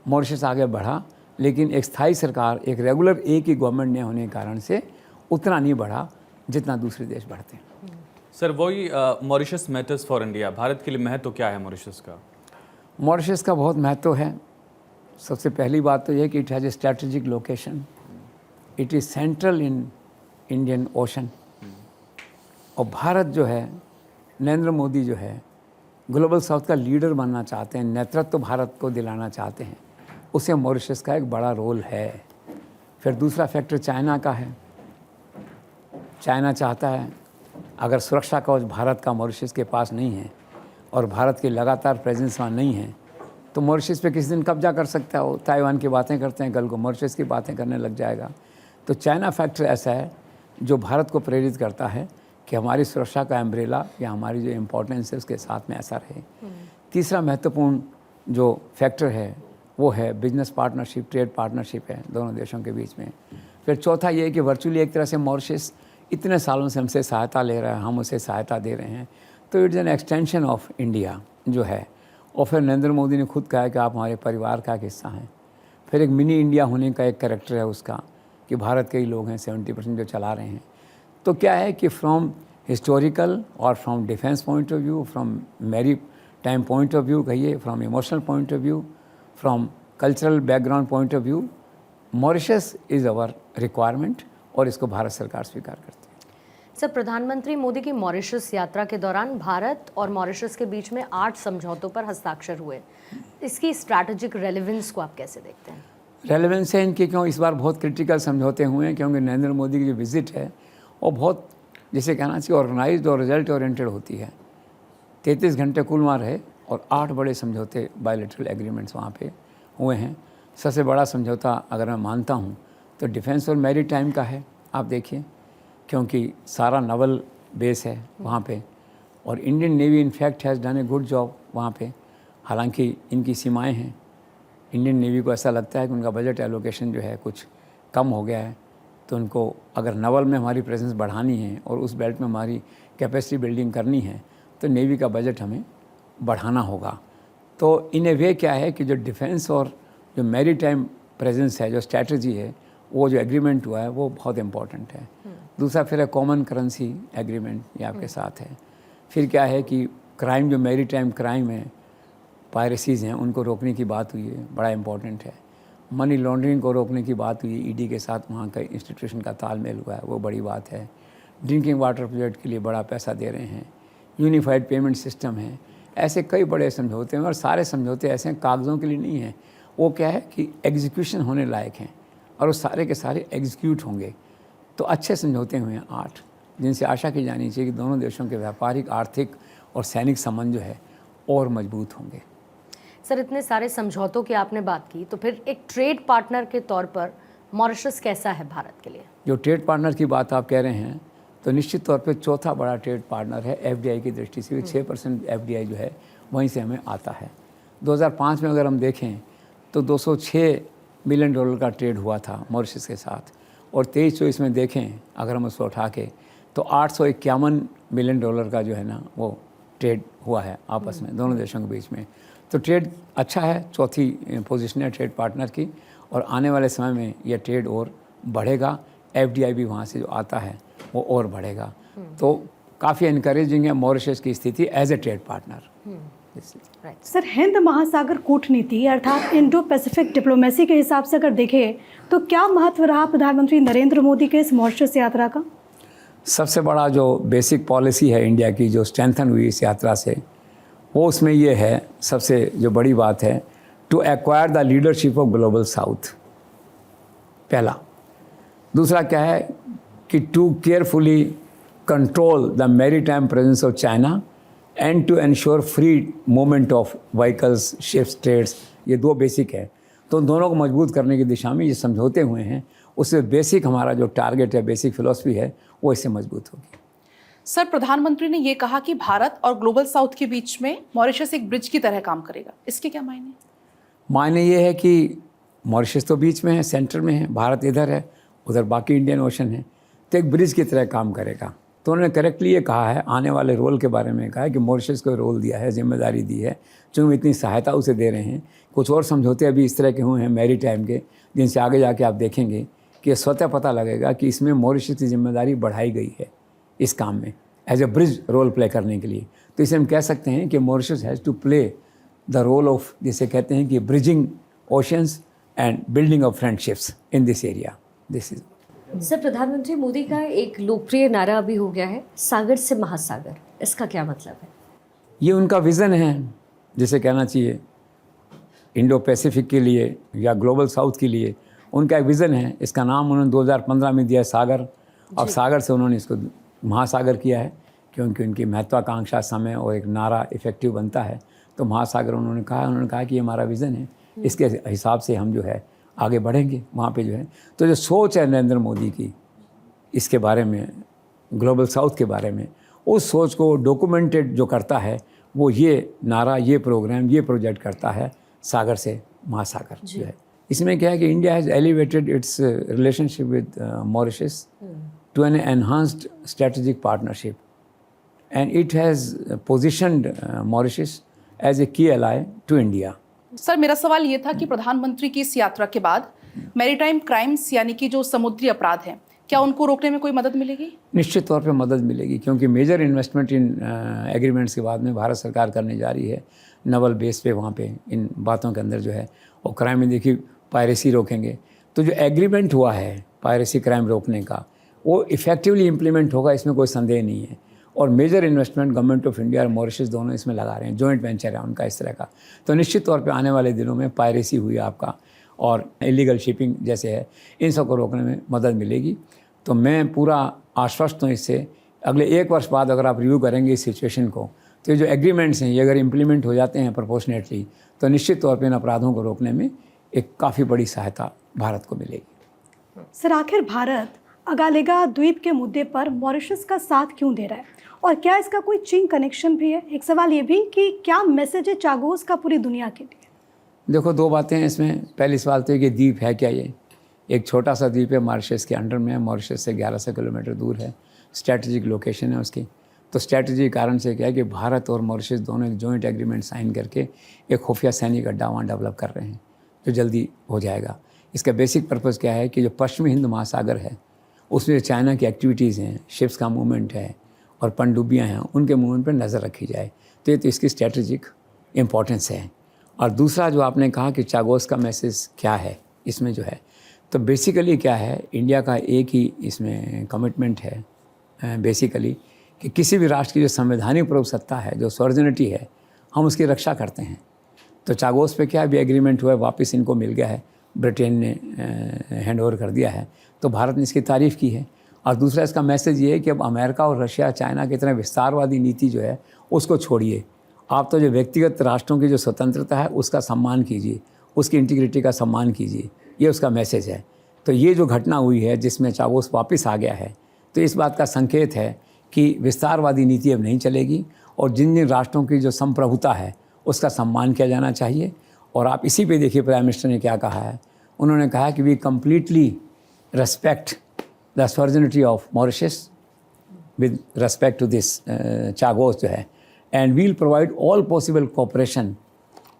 मॉरिशस आगे बढ़ा, लेकिन एक स्थायी सरकार, एक रेगुलर एक ही गवर्नमेंट ने होने के कारण से उतना नहीं बढ़ा जितना दूसरे देश बढ़ते हैं। सर, वही Mauritius matters for India, Bharat के लिए महत्व क्या है मॉरिशस का? मॉरिशस का बहुत महत्व है। सबसे पहली बात तो यह कि it has a strategic location, it is central in Indian ocean. और भारत जो है, नरेंद्र मोदी जो है, ग्लोबल साउथ का लीडर बनना चाहते हैं, नेतृत्व भारत को दिलाना चाहते हैं। उसे मॉरिशस का एक बड़ा रोल है। फिर दूसरा फैक्टर चाइना का है। चाइना चाहता है अगर सुरक्षा कवच भारत का मॉरिशस के पास नहीं है और भारत की लगातार प्रेजेंस वहाँ नहीं है तो मॉरिशस पे किसी दिन कब्जा कर सकता है। वो ताइवान की बातें करते हैं, कल को मॉरिशस की बातें करने लग जाएगा। तो चाइना फैक्टर ऐसा है जो भारत को प्रेरित करता है कि हमारी सुरक्षा का एम्ब्रेला या हमारी जो इम्पोर्टेंस है उसके साथ में ऐसा रहे। तीसरा महत्वपूर्ण जो फैक्टर है वो है बिजनेस पार्टनरशिप, ट्रेड पार्टनरशिप है दोनों देशों के बीच में। फिर चौथा ये है कि वर्चुअली एक तरह से मॉरिशस इतने सालों से हमसे सहायता ले रहा है, हम उसे सहायता दे रहे हैं, तो it's an extension of India जो है। और फिर नरेंद्र मोदी ने खुद कहा है कि आप हमारे परिवार का एक हिस्सा हैं। फिर एक मिनी इंडिया होने का एक कैरेक्टर है उसका कि भारत के ही लोग हैं 70% जो चला रहे हैं। तो क्या है कि फ्रॉम हिस्टोरिकल और from defence point of view, from maritime point of view कहिए, from emotional point of view, from cultural background point of view, Mauritius is our requirement और इसको भारत सरकार स्वीकार करती है। सर, प्रधानमंत्री मोदी की मॉरिशस यात्रा के दौरान भारत और मॉरिशस के बीच में 8 समझौतों पर हस्ताक्षर हुए। इसकी स्ट्रैटेजिक रेलेवेंस को आप कैसे देखते हैं? रेलेवेंस है इनकी क्यों इस बार बहुत क्रिटिकल समझौते हुए हैं, क्योंकि नरेंद्र मोदी की जो विजिट है वो बहुत जिसे कहना चाहिए ऑर्गेनाइज्ड और रिजल्ट ओरिएंटेड होती है। 33 घंटे कुल वहाँ रहे और 8 बड़े समझौते बायलैटरल एग्रीमेंट्स वहाँ पे हुए हैं। सबसे बड़ा समझौता अगर मैं मानता हूँ तो डिफेंस और मैरी टाइम का है, आप देखिए, क्योंकि सारा नवल बेस है वहाँ पे और Indian navy in fact has done a good job वहाँ पे। हालांकि इनकी सीमाएं हैं, इंडियन नेवी को ऐसा लगता है कि उनका बजट एलोकेशन जो है कुछ कम हो गया है, तो उनको अगर नवल में हमारी प्रेजेंस बढ़ानी है और उस बेल्ट में हमारी कैपेसिटी बिल्डिंग करनी है तो नेवी का बजट हमें बढ़ाना होगा। तो इन ए वे क्या है कि जो डिफेंस और जो मैरी टाइम प्रेजेंस है, जो स्ट्रैटेजी है, वो जो एग्रीमेंट हुआ है वो बहुत इंपॉर्टेंट है। दूसरा फिर है कॉमन करेंसी एग्रीमेंट, ये आपके साथ है। फिर क्या है कि क्राइम जो मैरी टाइम क्राइम है, पायरेसीज़ हैं, उनको रोकने की बात हुई है, बड़ा इंपॉर्टेंट है। मनी लॉन्ड्रिंग को रोकने की बात हुई है, ईडी के साथ वहाँ का इंस्टीट्यूशन का तालमेल हुआ है, वो बड़ी बात है। ड्रिंकिंग वाटर प्रोजेक्ट के लिए बड़ा पैसा दे रहे हैं, यूनिफाइड पेमेंट सिस्टम है, ऐसे कई बड़े समझौते हैं। और सारे समझौते ऐसे हैं कागज़ों के लिए नहीं हैं, वो क्या है कि एग्जीक्यूशन होने लायक हैं और वो सारे के सारे एग्जीक्यूट होंगे। तो अच्छे समझौते हुए हैं 8, जिनसे आशा की जानी चाहिए कि दोनों देशों के व्यापारिक, आर्थिक और सैनिक संबंध जो है और मजबूत होंगे। सर, इतने सारे समझौतों की आपने बात की, तो फिर एक ट्रेड पार्टनर के तौर पर मॉरिशस कैसा है भारत के लिए? जो ट्रेड पार्टनर की बात आप कह रहे हैं तो निश्चित तौर पे चौथा बड़ा ट्रेड पार्टनर है एफडीआई की दृष्टि से। 6% एफडीआई जो है वहीं से हमें आता है। 2005 में अगर हम देखें तो 206 मिलियन डॉलर का ट्रेड हुआ था मॉरिशस के साथ, और 23-24 में देखें अगर हम उसको उठा के तो 851 मिलियन डॉलर का जो है ना वो ट्रेड हुआ है आपस में दोनों देशों के बीच में। तो ट्रेड अच्छा है, चौथी पोजीशन है ट्रेड पार्टनर की, और आने वाले समय में यह ट्रेड और बढ़ेगा। एफडीआई भी वहाँ से जो आता है वो और बढ़ेगा। तो काफ़ी इनकरेजिंग है मॉरिशस की स्थिति as a trade partner. Sir, Hind महासागर कूटनीति अर्थात इंडो पैसिफिक डिप्लोमेसी के हिसाब से अगर देखें तो क्या महत्व रहा प्रधानमंत्री नरेंद्र मोदी के इस मॉरिशस यात्रा का? सबसे बड़ा जो बेसिक पॉलिसी है इंडिया की जो स्ट्रेंथन हुई इस यात्रा से, वो उसमें ये है, सबसे जो बड़ी बात है, to acquire the leadership of global south, पहला। दूसरा क्या है कि to carefully control the maritime presence of China and to ensure free movement of vehicles, ships, trades. ये 2 बेसिक है। तो उन दोनों को मजबूत करने की दिशा में ये समझौते हुए हैं। उससे बेसिक हमारा जो टारगेट है, बेसिक फिलॉसफी है, वो इससे मजबूत होगी। सर, प्रधानमंत्री ने ये कहा कि भारत और ग्लोबल साउथ के बीच में मॉरिशस एक ब्रिज की तरह काम करेगा। इसके क्या मायने? मायने ये है कि मॉरिशस तो बीच में है, सेंटर में है, भारत इधर है, उधर बाकी इंडियन ओशन है, तो एक ब्रिज की तरह काम करेगा। तो उन्होंने करेक्टली ये कहा है, आने वाले रोल के बारे में कहा है कि मॉरिशस को रोल दिया है, जिम्मेदारी दी है, चूँकि इतनी सहायता उसे दे रहे हैं। कुछ और समझौते अभी इस तरह के हुए हैं मैरी टाइम के, जिनसे आगे जाके आप देखेंगे कि स्वतः पता लगेगा कि इसमें मॉरिशस की जिम्मेदारी बढ़ाई गई है इस काम में as a bridge role play करने के लिए। तो इसे हम कह सकते हैं कि Mauritius has to play the role of, जिसे कहते हैं कि bridging oceans and building of friendships in this area. This is. Sir, प्रधानमंत्री मोदी का एक लोकप्रिय नारा अभी हो गया है, सागर से महासागर। इसका क्या मतलब है? ये उनका विज़न है, जिसे कहना चाहिए इंडो पैसिफिक के लिए या ग्लोबल साउथ के लिए उनका एक विज़न है। इसका नाम उन्होंने 2015 में दिया है सागर। अब सागर से उन्होंने इसको महासागर किया है, क्योंकि उनकी महत्वाकांक्षा समय और एक नारा इफ़ेक्टिव बनता है। तो महासागर उन्होंने कहा कि ये हमारा विज़न है, इसके हिसाब से हम जो है आगे बढ़ेंगे वहाँ पे जो है। तो जो सोच है नरेंद्र मोदी की इसके बारे में, ग्लोबल साउथ के बारे में, उस सोच को डॉक्यूमेंटेड जो करता है वो ये नारा, ये प्रोग्राम, ये प्रोजेक्ट करता है सागर से महासागर जो है। इसमें क्या है कि India has elevated its relationship with Mauritius to an enhanced strategic partnership and it has positioned Mauritius as a key ally to India. Sir, मेरा सवाल ये था कि प्रधानमंत्री की इस यात्रा के बाद मैरीटाइम क्राइम्स यानी कि जो समुद्री अपराध हैं, क्या उनको रोकने में कोई मदद मिलेगी? निश्चित तौर पे मदद मिलेगी, क्योंकि मेजर इन्वेस्टमेंट इन एग्रीमेंट्स के बाद में भारत सरकार करने जा रही है नवल बेस पे वहाँ पे इन बातों के अंदर जो है। और क्राइम में देखिए पायरेसी रोकेंगे, तो जो एग्रीमेंट हुआ है पायरेसी क्राइम रोकने का वो इफ़ेक्टिवली इम्प्लीमेंट होगा, इसमें कोई संदेह नहीं है। और major investment government of India और मॉरिशस दोनों इसमें लगा रहे हैं, जॉइंट वेंचर है उनका इस तरह का। तो निश्चित तौर पे आने वाले दिनों में पायरेसी हुई आपका और इलीगल शिपिंग जैसे है, इन सब को रोकने में मदद मिलेगी। तो मैं पूरा आश्वस्त हूँ इससे। अगले 1 वर्ष बाद अगर आप रिव्यू करेंगे इस सिचुएशन को, तो ये जो एग्रीमेंट्स हैं ये अगर इम्प्लीमेंट हो जाते हैं प्रोपोर्शनेटली, तो निश्चित तौर पे इन अपराधों को रोकने में एक काफ़ी बड़ी सहायता भारत को मिलेगी। सर, आखिर भारत अगालेगा द्वीप के मुद्दे पर मॉरिशस का साथ क्यों दे रहा है, और क्या इसका कोई चीन कनेक्शन भी है? एक सवाल ये भी कि क्या मैसेज है चागोस का पूरी दुनिया के लिए? देखो, 2 बातें हैं इसमें। पहली सवाल तो है कि द्वीप है क्या ये? एक छोटा सा द्वीप है, मॉरिशस के अंडर में है, मॉरिशस से 1100 किलोमीटर दूर है, स्ट्रैटेजिक लोकेशन है उसकी। तो स्ट्रैटेजी कारण से क्या है कि भारत और मॉरिशस दोनों एक जॉइंट एग्रीमेंट साइन करके एक खुफिया सैनिक अड्डा वहाँ डेवलप कर रहे हैं, जो जल्दी हो जाएगा। इसका बेसिक पर्पज़ क्या है कि जो पश्चिमी हिंद महासागर है उसमें जो चाइना की एक्टिविटीज़ हैं, शिप्स का मूवमेंट है और पनडुब्बियाँ हैं, उनके मूवमेंट पर नज़र रखी जाए। तो ये तो इसकी स्ट्रैटेजिक इम्पोर्टेंस है। और दूसरा जो आपने कहा कि चागोस का मैसेज क्या है इसमें जो है, तो बेसिकली क्या है, इंडिया का एक ही इसमें कमिटमेंट है बेसिकली कि किसी भी राष्ट्र की जो संवैधानिक प्रभु सत्ता है, जो सॉवरेनिटी है, हम उसकी रक्षा करते हैं। तो चागोस पे क्या भी एग्रीमेंट हुआ है, वापस इनको मिल गया है, ब्रिटेन ने हैंड ओवर कर दिया है, तो भारत ने इसकी तारीफ़ की है। और दूसरा इसका मैसेज ये है कि अब अमेरिका और रशिया, चाइना की तरह विस्तारवादी नीति जो है उसको छोड़िए। आप तो जो व्यक्तिगत राष्ट्रों की जो स्वतंत्रता है उसका सम्मान कीजिए, उसकी इंटीग्रिटी का सम्मान कीजिए, ये उसका मैसेज है। तो ये जो घटना हुई है जिसमें चागोस वापस आ गया है, तो इस बात का संकेत है कि विस्तारवादी नीति अब नहीं चलेगी और जिन जिन राष्ट्रों की जो संप्रभुता है उसका सम्मान किया जाना चाहिए। और आप इसी पे देखिए प्राइम मिनिस्टर ने क्या कहा है। उन्होंने कहा कि we completely respect the sovereignty of Mauritius with respect to this Chagos जो है, and will provide all possible cooperation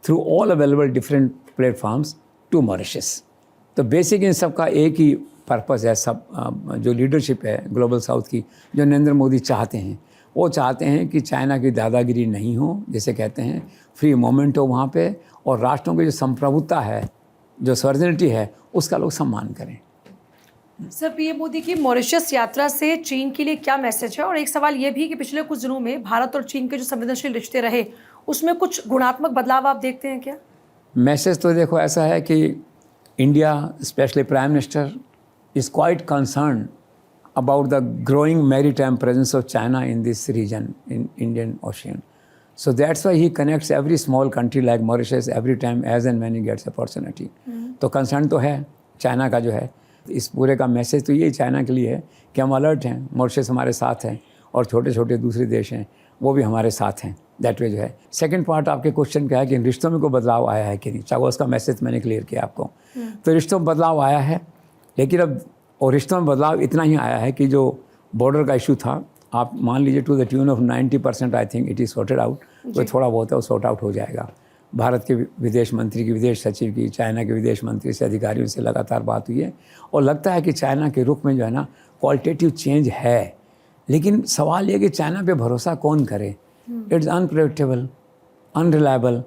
through all available different platforms to Mauritius. तो बेसिक इन सब का एक ही पर्पस है, सब जो लीडरशिप है ग्लोबल साउथ की, जो नरेंद्र मोदी चाहते हैं, वो चाहते हैं कि चाइना की दादागिरी नहीं हो, जैसे कहते हैं, फ्री मोमेंट हो वहाँ पे, और राष्ट्रों की जो संप्रभुता है, जो सॉवरेनिटी है, उसका लोग सम्मान करें। सर, पीएम मोदी की मॉरिशस यात्रा से चीन के लिए क्या मैसेज है? और एक सवाल ये भी कि पिछले कुछ दिनों में भारत और चीन के जो संवेदनशील रिश्ते रहे उसमें कुछ गुणात्मक बदलाव आप देखते हैं क्या? मैसेज तो देखो ऐसा है कि India, specially prime minister, is quite concerned about the growing maritime presence of China in this region, in Indian Ocean. So that's why he connects every small country like Mauritius every time as and when he gets opportunity. तो concern तो है China का जो है। इस पूरे का message तो ये चाइना के लिए है कि हम अलर्ट हैं, मॉरिशस हमारे साथ हैं और छोटे छोटे दूसरे देश हैं वो भी हमारे साथ हैं। दैट वे जो है। सेकंड पार्ट आपके क्वेश्चन का है कि रिश्तों में कोई बदलाव आया है कि नहीं। चागोस का मैसेज मैंने क्लियर किया आपको। तो रिश्तों में बदलाव आया है, लेकिन अब और रिश्तों में बदलाव इतना ही आया है कि जो बॉर्डर का इशू था, आप मान लीजिए to the tune of 90% I think it is sorted out. तो थोड़ा बहुत है वो सॉर्ट आउट हो जाएगा। भारत के विदेश मंत्री की, विदेश सचिव की, चाइना के विदेश मंत्री से, अधिकारियों से लगातार बात हुई है और लगता है कि चाइना के रुख में जो है ना क्वालिटेटिव चेंज है। लेकिन सवाल ये कि चाइना पे भरोसा कौन करे। It's unpredictable, unreliable.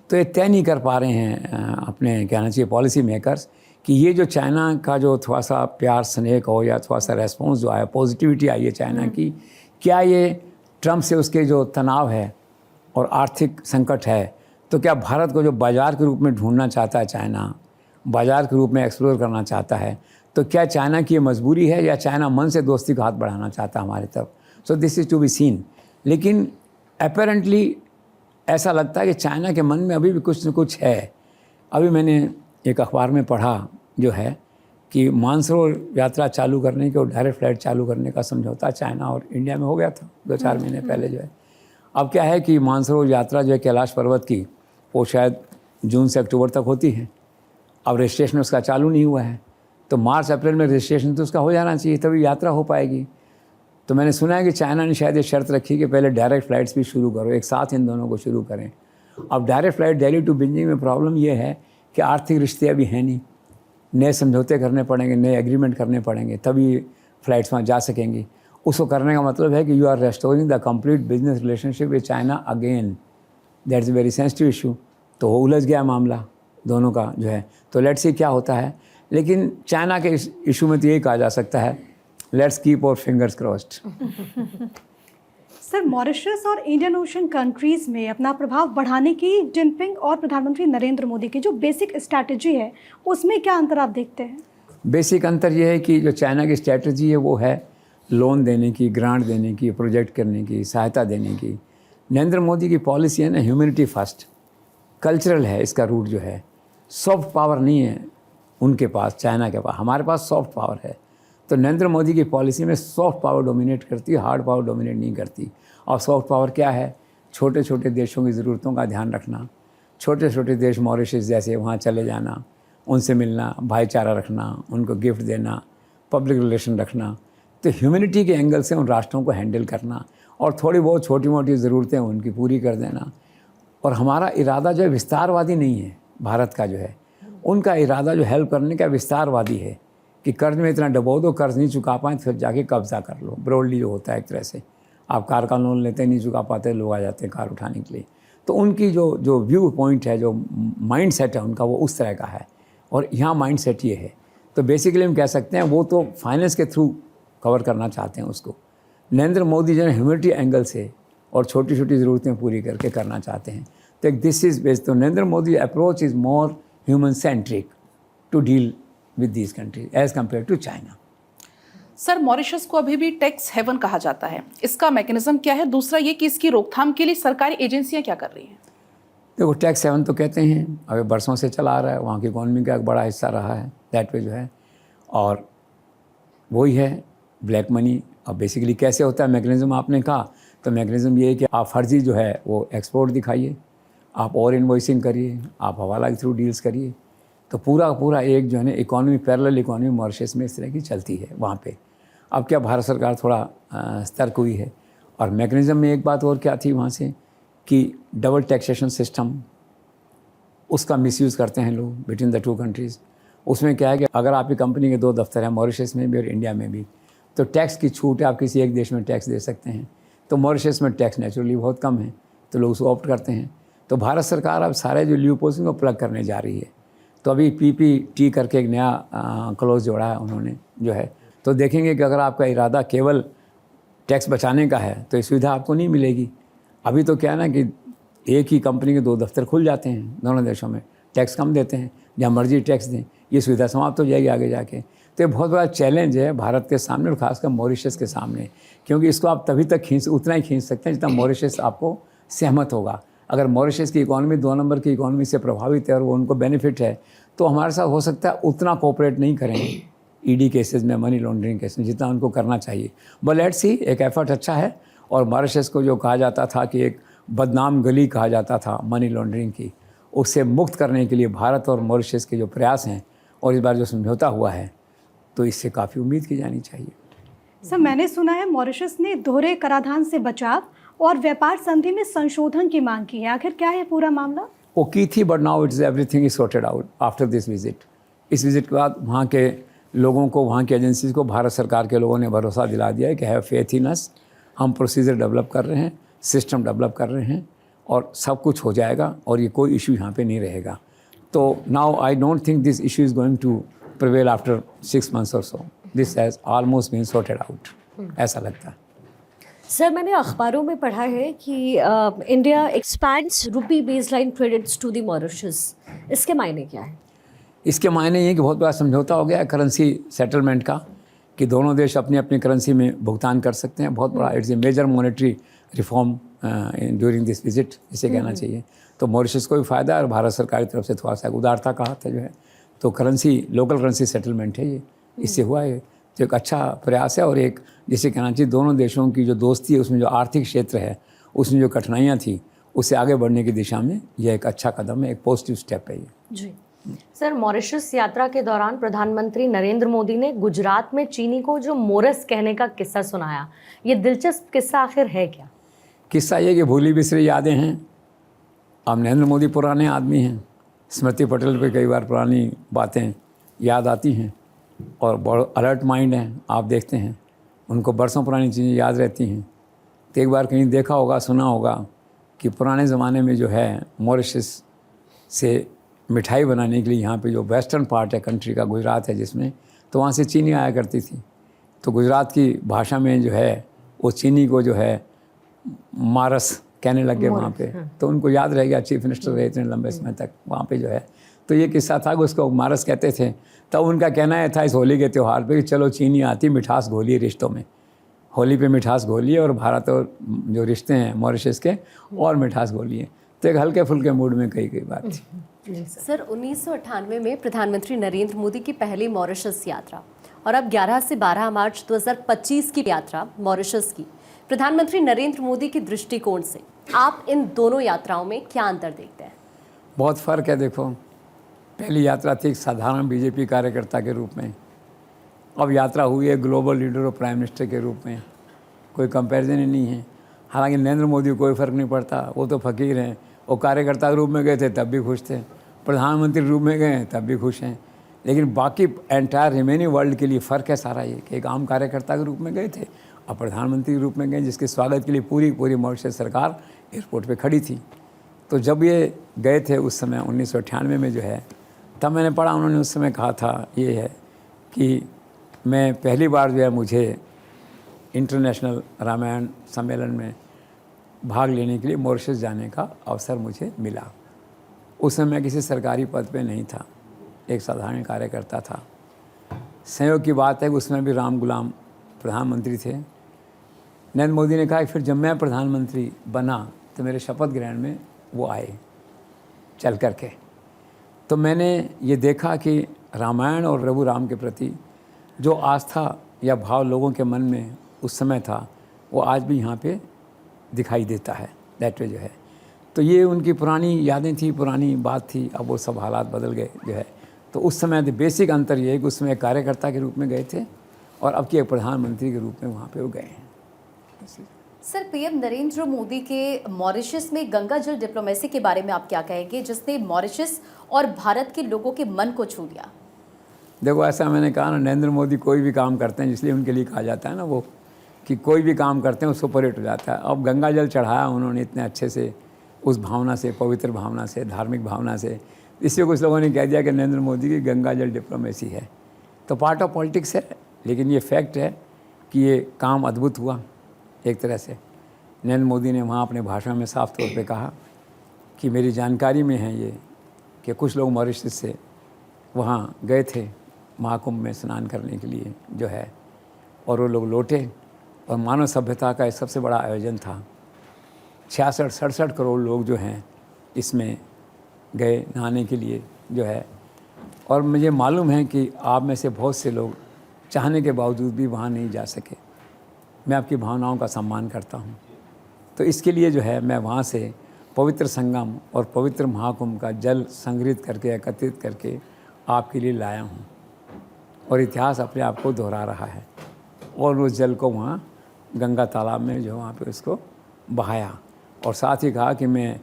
तो ये तय नहीं कर पा रहे हैं अपने कहना चाहिए पॉलिसी मेकर्स कि ये जो चाइना का जो थोड़ा सा प्यार स्नेह हो या थोड़ा सा रेस्पॉन्स जो आया, पॉजिटिविटी आई है चाइना की, क्या ये ट्रम्प से उसके जो तनाव है और आर्थिक संकट है, तो क्या भारत को जो बाज़ार के रूप में ढूंढना चाहता है चाइना, बाज़ार के रूप में एक्सप्लोर करना चाहता है, तो क्या चाइना की ये मजबूरी है या चाइना मन से दोस्ती का हाथ बढ़ाना चाहता है हमारी तरफ। So this is to be seen. लेकिन अपेरेंटली ऐसा लगता है कि चाइना के मन में अभी भी कुछ न कुछ है। अभी मैंने एक अखबार में पढ़ा जो है कि मानसरोवर यात्रा चालू करने के और डायरेक्ट फ्लाइट चालू करने का समझौता चाइना और इंडिया में हो गया था 2-4 महीने पहले जो है। अब क्या है कि मानसरोवर यात्रा जो है कैलाश पर्वत की, वो शायद जून से अक्टूबर तक होती है। अब रजिस्ट्रेशन उसका चालू नहीं हुआ है, तो मार्च अप्रैल में रजिस्ट्रेशन तो उसका हो जाना चाहिए, तभी यात्रा हो पाएगी। तो मैंने सुना है कि चाइना ने शायद ये शर्त रखी कि पहले डायरेक्ट फ़्लाइट्स भी शुरू करो, एक साथ इन दोनों को शुरू करें। अब direct flight Delhi to Beijing में प्रॉब्लम ये है कि आर्थिक रिश्ते अभी हैं नहीं, नए समझौते करने पड़ेंगे, नए एग्रीमेंट करने पड़ेंगे, तभी फ़्लाइट्स वहाँ जा सकेंगी। उसको करने का मतलब है कि you are restoring the complete business relationship with China again, that is very sensitive issue. तो वो उलझ गया मामला दोनों का जो है। तो लेट्स सी क्या होता है, लेकिन चाइना के इस इशू में तो यही कहा जा सकता है, let's keep our fingers crossed. Sir, Mauritius और इंडियन ओशन कंट्रीज़ में अपना प्रभाव बढ़ाने की जिनपिंग और प्रधानमंत्री नरेंद्र मोदी की जो बेसिक स्ट्रैटेजी है, उसमें क्या अंतर आप देखते हैं? बेसिक अंतर ये है कि जो चाइना की स्ट्रैटेजी है वो है लोन देने की, ग्रांट देने की, प्रोजेक्ट करने की, सहायता देने की। नरेंद्र मोदी की पॉलिसी है ना ह्यूमैनिटी फर्स्ट, कल्चरल है इसका रूट जो है। सॉफ्ट पावर नहीं है उनके पास, चाइना के पास, हमारे पास सॉफ्ट पावर है। तो नरेंद्र मोदी की पॉलिसी में सॉफ्ट पावर डोमिनेट करती है, हार्ड पावर डोमिनेट नहीं करती। और सॉफ्ट पावर क्या है? छोटे छोटे देशों की ज़रूरतों का ध्यान रखना, छोटे छोटे देश मॉरिशस जैसे वहाँ चले जाना, उनसे मिलना, भाईचारा रखना, उनको गिफ्ट देना, पब्लिक रिलेशन रखना। तो ह्यूमैनिटी के एंगल से उन राष्ट्रों को हैंडल करना और थोड़ी बहुत छोटी मोटी ज़रूरतें उनकी पूरी कर देना। और हमारा इरादा जो है विस्तारवादी नहीं है, भारत का जो है उनका इरादा जो हेल्प करने का विस्तारवादी है कि कर्ज में इतना डबो दो, कर्ज नहीं चुका पाएँ फिर जाके कब्जा कर लो, ब्रॉडली जो होता है एक तरह से। आप कार का लोन लेते नहीं चुका पाते, लोग आ जाते हैं कार उठाने के लिए। तो उनकी जो व्यू पॉइंट है, जो माइंड सेट है उनका, वो उस तरह का है। और यहाँ माइंड सेट ये है। तो बेसिकली हम कह सकते हैं वो तो फाइनेंस के थ्रू कवर करना चाहते हैं उसको। नरेंद्र मोदी जो है ह्यूमैनिटी एंगल से और छोटी छोटी ज़रूरतें पूरी करके करना चाहते हैं। तो एक दिस इज़ बेस्ड, तो Narendra Modi approach is more human centric to deal with these countries as compare to China. Sir, Mauritius को अभी भी टैक्स हेवन कहा जाता है, इसका मैकेनिज्म क्या है? दूसरा ये कि इसकी रोकथाम के लिए सरकारी एजेंसियां क्या कर रही हैं? देखो, टैक्स हेवन तो कहते हैं, अभी बरसों से चला आ रहा है, वहाँ की इकॉनमी का एक बड़ा हिस्सा रहा है दैट वे जो है। और वही है ब्लैक मनी। अब बेसिकली कैसे होता है मैकेनिज्म, आपने कहा, तो मैकेनिज्म ये है कि आप फर्जी जो है वो एक्सपोर्ट दिखाइए, आप और इन्वॉइसिंग करिए, आप हवाला के थ्रू डील्स करिए। तो पूरा एक जो है ना इकॉनमी, पैरेलल इकॉनमी मॉरिशस में इस तरह की चलती है वहाँ पे। अब क्या भारत सरकार थोड़ा सतर्क हुई है। और मैकेनिज्म में एक बात और क्या थी वहाँ से कि डबल टैक्सेशन सिस्टम, उसका मिसयूज़ करते हैं लोग बिटवीन द टू कंट्रीज़। उसमें क्या है कि अगर आपकी कंपनी के 2 दफ्तर हैं, मॉरिशस में भी और इंडिया में भी, तो टैक्स की छूट है, आप किसी एक देश में टैक्स दे सकते हैं। तो मॉरिशस में टैक्स नेचुरली बहुत कम है, तो लोग उसको ऑप्ट करते हैं। तो भारत सरकार अब सारे जो ल्यूपोल्स को प्लग करने जा रही है। तो अभी PPT करके एक नया क्लॉज जोड़ा है उन्होंने जो है। तो देखेंगे कि अगर आपका इरादा केवल टैक्स बचाने का है तो ये सुविधा आपको नहीं मिलेगी। अभी तो क्या है ना कि एक ही कंपनी के 2 दफ्तर खुल जाते हैं दोनों देशों में, टैक्स कम देते हैं, जहाँ मर्जी टैक्स दें, ये सुविधा समाप्त हो जाएगी आगे जाके। तो ये बहुत बड़ा चैलेंज है भारत के सामने और ख़ासकर मॉरिशस के सामने, क्योंकि इसको आप तभी तक उतना ही खींच सकते हैं जितना मॉरिशस आपको सहमत होगा। अगर मॉरिशस की इकॉनमी 2 नंबर की इकॉनमी से प्रभावित है और वो उनको बेनिफिट है, तो हमारे साथ हो सकता है उतना कोऑपरेट नहीं करेंगे ED केसेस में, मनी लॉन्ड्रिंग केस में, जितना उनको करना चाहिए। बट लेट्स सी, एक एफर्ट अच्छा है। और मॉरिशस को जो कहा जाता था कि एक बदनाम गली कहा जाता था मनी लॉन्ड्रिंग की, उससे मुक्त करने के लिए भारत और मॉरिशस के जो प्रयास हैं और इस बार जो समझौता हुआ है, तो इससे काफ़ी उम्मीद की जानी चाहिए। सर, मैंने सुना है मॉरिशस ने दोहरे कराधान से बचाव और व्यापार संधि में संशोधन की मांग की है, आखिर क्या है पूरा मामला? वो की थी, but now it's everything is sorted out after this visit. इस विजिट के बाद वहाँ के लोगों को, वहाँ की एजेंसीज को भारत सरकार के लोगों ने भरोसा दिला दिया है कि हैव फेथ इन अस, हम प्रोसीजर डेवलप कर रहे हैं, सिस्टम डेवलप कर रहे हैं और सब कुछ हो जाएगा और ये कोई इशू यहाँ पे नहीं रहेगा। तो now I don't think this issue is going to prevail after 6 months और so. This has almost been sorted out, ऐसा लगता है। सर, मैंने अखबारों में पढ़ा है कि India expands rupee baseline credits to the Mauritius, इसके मायने क्या है? इसके मायने ये कि बहुत बड़ा समझौता हो गया है करेंसी सेटलमेंट का, कि दोनों देश अपनी अपनी करेंसी में भुगतान कर सकते हैं। बहुत बड़ा, it's a major monetary reform during this visit, इसे कहना चाहिए। तो मॉरिशस को भी फ़ायदा है और भारत सरकार की तरफ से थोड़ा सा उदारता का हाथ है जो है। तो करेंसी, लोकल करेंसी सेटलमेंट है ये, इससे हुआ है। तो एक अच्छा प्रयास है, और एक जैसे कहना चाहिए दोनों देशों की जो दोस्ती है उसमें जो आर्थिक क्षेत्र है उसमें जो कठिनाइयाँ थी उससे आगे बढ़ने की दिशा में यह एक अच्छा कदम है, एक पॉजिटिव स्टेप है ये। जी सर, मॉरिशस यात्रा के दौरान प्रधानमंत्री नरेंद्र मोदी ने गुजरात में चीनी को जो मोरस कहने का किस्सा सुनाया, ये दिलचस्प किस्सा आखिर है क्या? किस्सा ये कि भूली बिसरी यादें हैं। अब नरेंद्र मोदी पुराने आदमी हैं, स्मृति पटेल पे कई बार पुरानी बातें याद आती हैं, और बहुत अलर्ट माइंड हैं। आप देखते हैं उनको बरसों पुरानी चीज़ें याद रहती हैं। तो एक बार कहीं देखा होगा, सुना होगा कि पुराने ज़माने में जो है मॉरिशस से मिठाई बनाने के लिए यहाँ पे जो वेस्टर्न पार्ट है कंट्री का, गुजरात है जिसमें, तो वहाँ से चीनी आया करती थी। तो गुजरात की भाषा में जो है वो चीनी को जो है मारस कहने लग गए वहाँ पे। तो उनको याद रह गया, चीफ मिनिस्टर रहे इतने लंबे समय तक वहाँ पे जो है। तो ये किस्सा था कि उसको मारस कहते थे। तब उनका कहना यह था इस होली के त्यौहार पे कि चलो चीनी आती, मिठास घोलिए रिश्तों में, होली पे मिठास घोलिए और भारत और जो रिश्ते हैं मॉरिशस के और मिठास घोलिए। तो एक हल्के फुल्के मूड में कही गई बात थी। सर 1998 में प्रधानमंत्री नरेंद्र मोदी की पहली मॉरिशस यात्रा, और अब 11 से 12 मार्च 2025 की यात्रा मॉरिशस की, प्रधानमंत्री नरेंद्र मोदी की दृष्टिकोण से आप इन दोनों यात्राओं में क्या अंतर देखते हैं? बहुत फ़र्क है। देखो, पहली यात्रा थी एक साधारण बीजेपी कार्यकर्ता के रूप में, अब यात्रा हुई है ग्लोबल लीडर और प्राइम मिनिस्टर के रूप में। कोई कंपैरिजन ही नहीं है। हालांकि नरेंद्र मोदी को कोई फ़र्क नहीं पड़ता, वो तो फ़कीर हैं। वो कार्यकर्ता के रूप में गए थे तब भी खुश थे, प्रधानमंत्री रूप में गए तब भी खुश हैं। लेकिन बाकी एंटायर रिमेनिंग वर्ल्ड के लिए फ़र्क है सारा ये कि एक आम कार्यकर्ता के रूप में गए थे और प्रधानमंत्री के रूप में गए, जिसके स्वागत के लिए पूरी मॉरिशस सरकार एयरपोर्ट पे खड़ी थी। तो जब ये गए थे उस समय 1998 में जो है, तब मैंने पढ़ा, उन्होंने उस समय कहा था ये है कि मैं पहली बार जो है मुझे इंटरनेशनल रामायण सम्मेलन में भाग लेने के लिए मॉरिशस जाने का अवसर मुझे मिला। उस समय मैं किसी सरकारी पद पे नहीं था, एक साधारण कार्यकर्ता था। संयोग की बात है कि उसमें भी राम गुलाम प्रधानमंत्री थे। नरेंद्र मोदी ने कहा कि फिर जब मैं प्रधानमंत्री बना तो मेरे शपथ ग्रहण में वो आए चल कर के। तो मैंने ये देखा कि रामायण और प्रभु राम के प्रति जो आस्था या भाव लोगों के मन में उस समय था वो आज भी यहाँ पे दिखाई देता है, दैट वे जो है। तो ये उनकी पुरानी यादें थी, पुरानी बात थी। अब वो सब हालात बदल गए जो है। तो उस समय बेसिक अंतर ये है कि उसमें एक कार्यकर्ता के रूप में गए थे और अब की एक प्रधानमंत्री के रूप में वहाँ पे वो गए हैं। सर, पीएम नरेंद्र मोदी के मॉरिशस में गंगा जल डिप्लोमेसी के बारे में आप क्या कहेंगे, जिसने मॉरिशस और भारत के लोगों के मन को छू लिया? देखो, ऐसा मैंने कहा ना, नरेंद्र मोदी कोई भी काम करते हैं, इसलिए उनके लिए कहा जाता है ना वो कि कोई भी काम करते हैं वो सुपरहिट हो जाता है। अब गंगा जल चढ़ाया उन्होंने इतने अच्छे से, उस भावना से, पवित्र भावना से, धार्मिक भावना से। इससे कुछ लोगों ने कह दिया कि नरेंद्र मोदी की गंगा जल डिप्लोमेसी है। तो पार्ट ऑफ पॉलिटिक्स है, लेकिन ये फैक्ट है कि ये काम अद्भुत हुआ एक तरह से। नरेंद्र मोदी ने वहाँ अपने भाषण में साफ तौर पे कहा कि मेरी जानकारी में है ये कि कुछ लोग मॉरिशस से वहाँ गए थे महाकुंभ में स्नान करने के लिए जो है, और वो लोग लौटे और मानव सभ्यता का एक सबसे बड़ा आयोजन था। 66-67 करोड़ लोग जो हैं इसमें गए नहाने के लिए जो है। और मुझे मालूम है कि आप में से बहुत से लोग चाहने के बावजूद भी वहाँ नहीं जा सके। मैं आपकी भावनाओं का सम्मान करता हूँ। तो इसके लिए जो है मैं वहाँ से पवित्र संगम और पवित्र महाकुंभ का जल संग्रहित करके, एकत्रित करके आपके लिए लाया हूँ। और इतिहास अपने आप को दोहरा रहा है। और उस जल को वहाँ गंगा तालाब में जो वहाँ पे उसको बहाया, और साथ ही कहा कि मैं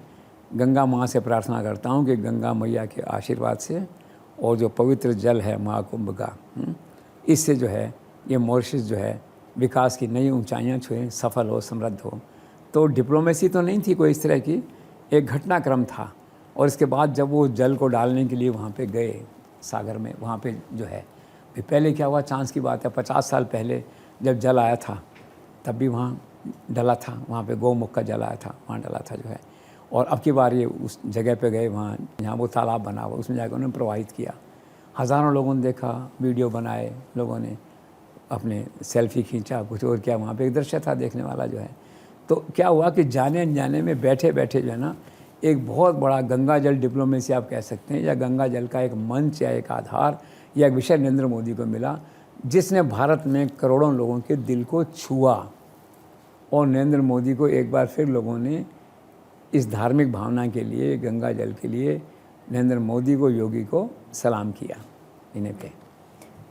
गंगा माँ से प्रार्थना करता हूँ कि गंगा मैया के आशीर्वाद से और जो पवित्र जल है महाकुंभ का, इससे जो है ये मॉरिशस जो है विकास की नई ऊंचाइयाँ छुए, सफल हो, समृद्ध हो। तो डिप्लोमेसी तो नहीं थी कोई इस तरह की, एक घटनाक्रम था। और इसके बाद जब वो जल को डालने के लिए वहाँ पे गए सागर में, वहाँ पे जो है पहले क्या हुआ, चांस की बात है, 50 साल पहले जब जल आया था तब भी वहाँ डला था, वहाँ पे गौमुख का जल आया था, वहाँ डला था जो है। और अब की बार ये उस जगह पे गए वहाँ जहाँ वो तालाब बना हुआ, उसमें जाकर उन्होंने प्रवाहित किया। हज़ारों लोगों ने देखा, वीडियो बनाए, लोगों ने अपने सेल्फी खींचा, कुछ और किया। वहाँ पे एक दृश्य था देखने वाला जो है। तो क्या हुआ कि जाने अनजाने में बैठे बैठे जो है ना, एक बहुत बड़ा गंगा जल डिप्लोमेसी आप कह सकते हैं, या गंगा जल का एक मंच या एक आधार या एक विषय नरेंद्र मोदी को मिला, जिसने भारत में करोड़ों लोगों के दिल को छुआ। और नरेंद्र मोदी को एक बार फिर लोगों ने इस धार्मिक भावना के लिए, गंगा जल के लिए नरेंद्र मोदी को, योगी को सलाम किया इन्हें पे।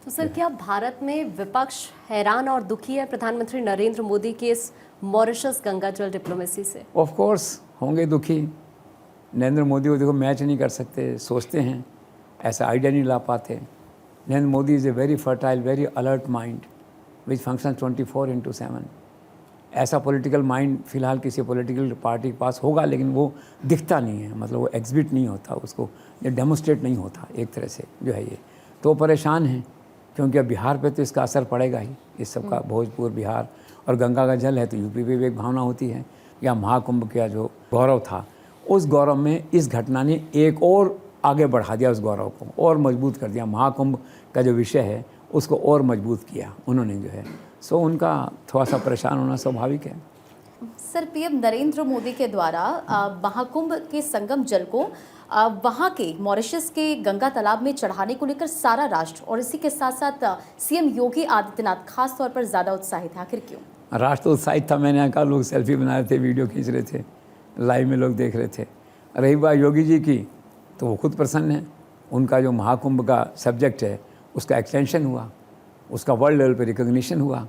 तो सर, क्या भारत में विपक्ष हैरान और दुखी है प्रधानमंत्री नरेंद्र मोदी के इस मॉरिशस गंगा जल डिप्लोमेसी से? ऑफ कोर्स होंगे दुखी। नरेंद्र मोदी को देखो मैच नहीं कर सकते, सोचते हैं ऐसा आइडिया नहीं ला पाते। Narendra Modi is a very fertile, very alert mind which function 24/7। ऐसा पॉलिटिकल माइंड फ़िलहाल किसी पॉलिटिकल पार्टी के पास होगा, लेकिन वो दिखता नहीं है, मतलब वो एग्जिबिट नहीं होता, उसको ये डेमोस्ट्रेट नहीं होता एक तरह से जो है ये। तो परेशान हैं, क्योंकि अब बिहार पे तो इसका असर पड़ेगा ही, इस सब का। भोजपुर, बिहार और गंगा का जल है तो यूपी पे भी एक भावना होती है। या महाकुंभ का जो गौरव था, उस गौरव में इस घटना ने एक और आगे बढ़ा दिया, उस गौरव को और मजबूत कर दिया। महाकुंभ का जो विषय है उसको और मजबूत किया उन्होंने जो है। सो उनका थोड़ा सा परेशान होना स्वाभाविक है। सर, पीएम नरेंद्र मोदी के द्वारा महाकुंभ के संगम जल को वहाँ के मॉरिशस के गंगा तालाब में चढ़ाने को लेकर सारा राष्ट्र और इसी के साथ साथ सीएम योगी आदित्यनाथ खास तौर पर ज़्यादा उत्साहित है, आखिर क्यों? राष्ट्र उत्साहित था। मैंने कहा लोग सेल्फी बना रहे थे, वीडियो खींच रहे थे, लाइव में लोग देख रहे थे। रही बात योगी जी की, तो वो खुद प्रसन्न है। उनका जो महाकुंभ का सब्जेक्ट है उसका एक्सटेंशन हुआ, उसका वर्ल्ड लेवल पे रिकॉग्निशन हुआ।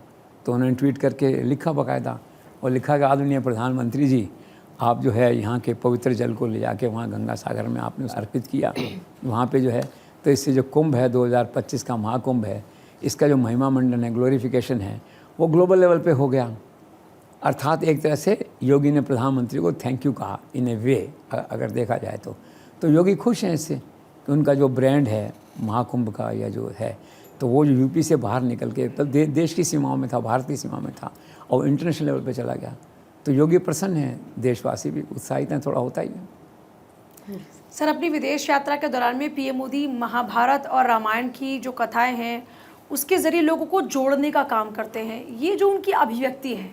तो उन्होंने ट्वीट करके लिखा बाकायदा, और लिखा कि आदरणीय प्रधानमंत्री जी, आप जो है यहाँ के पवित्र जल को ले जाके वहाँ गंगा सागर में आपने अर्पित किया वहाँ पे जो है। तो इससे जो कुंभ है 2025 का महाकुंभ है, इसका जो महिमा मंडन है, ग्लोरिफिकेशन है, वो ग्लोबल लेवल पे हो गया। अर्थात एक तरह से योगी ने प्रधानमंत्री को थैंक यू कहा इन ए वे, अगर देखा जाए तो योगी खुश हैं इससे कि उनका जो ब्रांड है महाकुंभ का या जो है, तो वो जो यूपी से बाहर निकल के तब देश की सीमाओं में था, भारत की सीमा में था, और इंटरनेशनल लेवल पे चला गया। तो योगी प्रसन्न हैं, देशवासी भी उत्साहित हैं, थोड़ा होता ही है। सर, अपनी विदेश यात्रा के दौरान में पीएम मोदी महाभारत और रामायण की जो कथाएं हैं उसके ज़रिए लोगों को जोड़ने का काम करते हैं। ये जो उनकी अभिव्यक्ति है,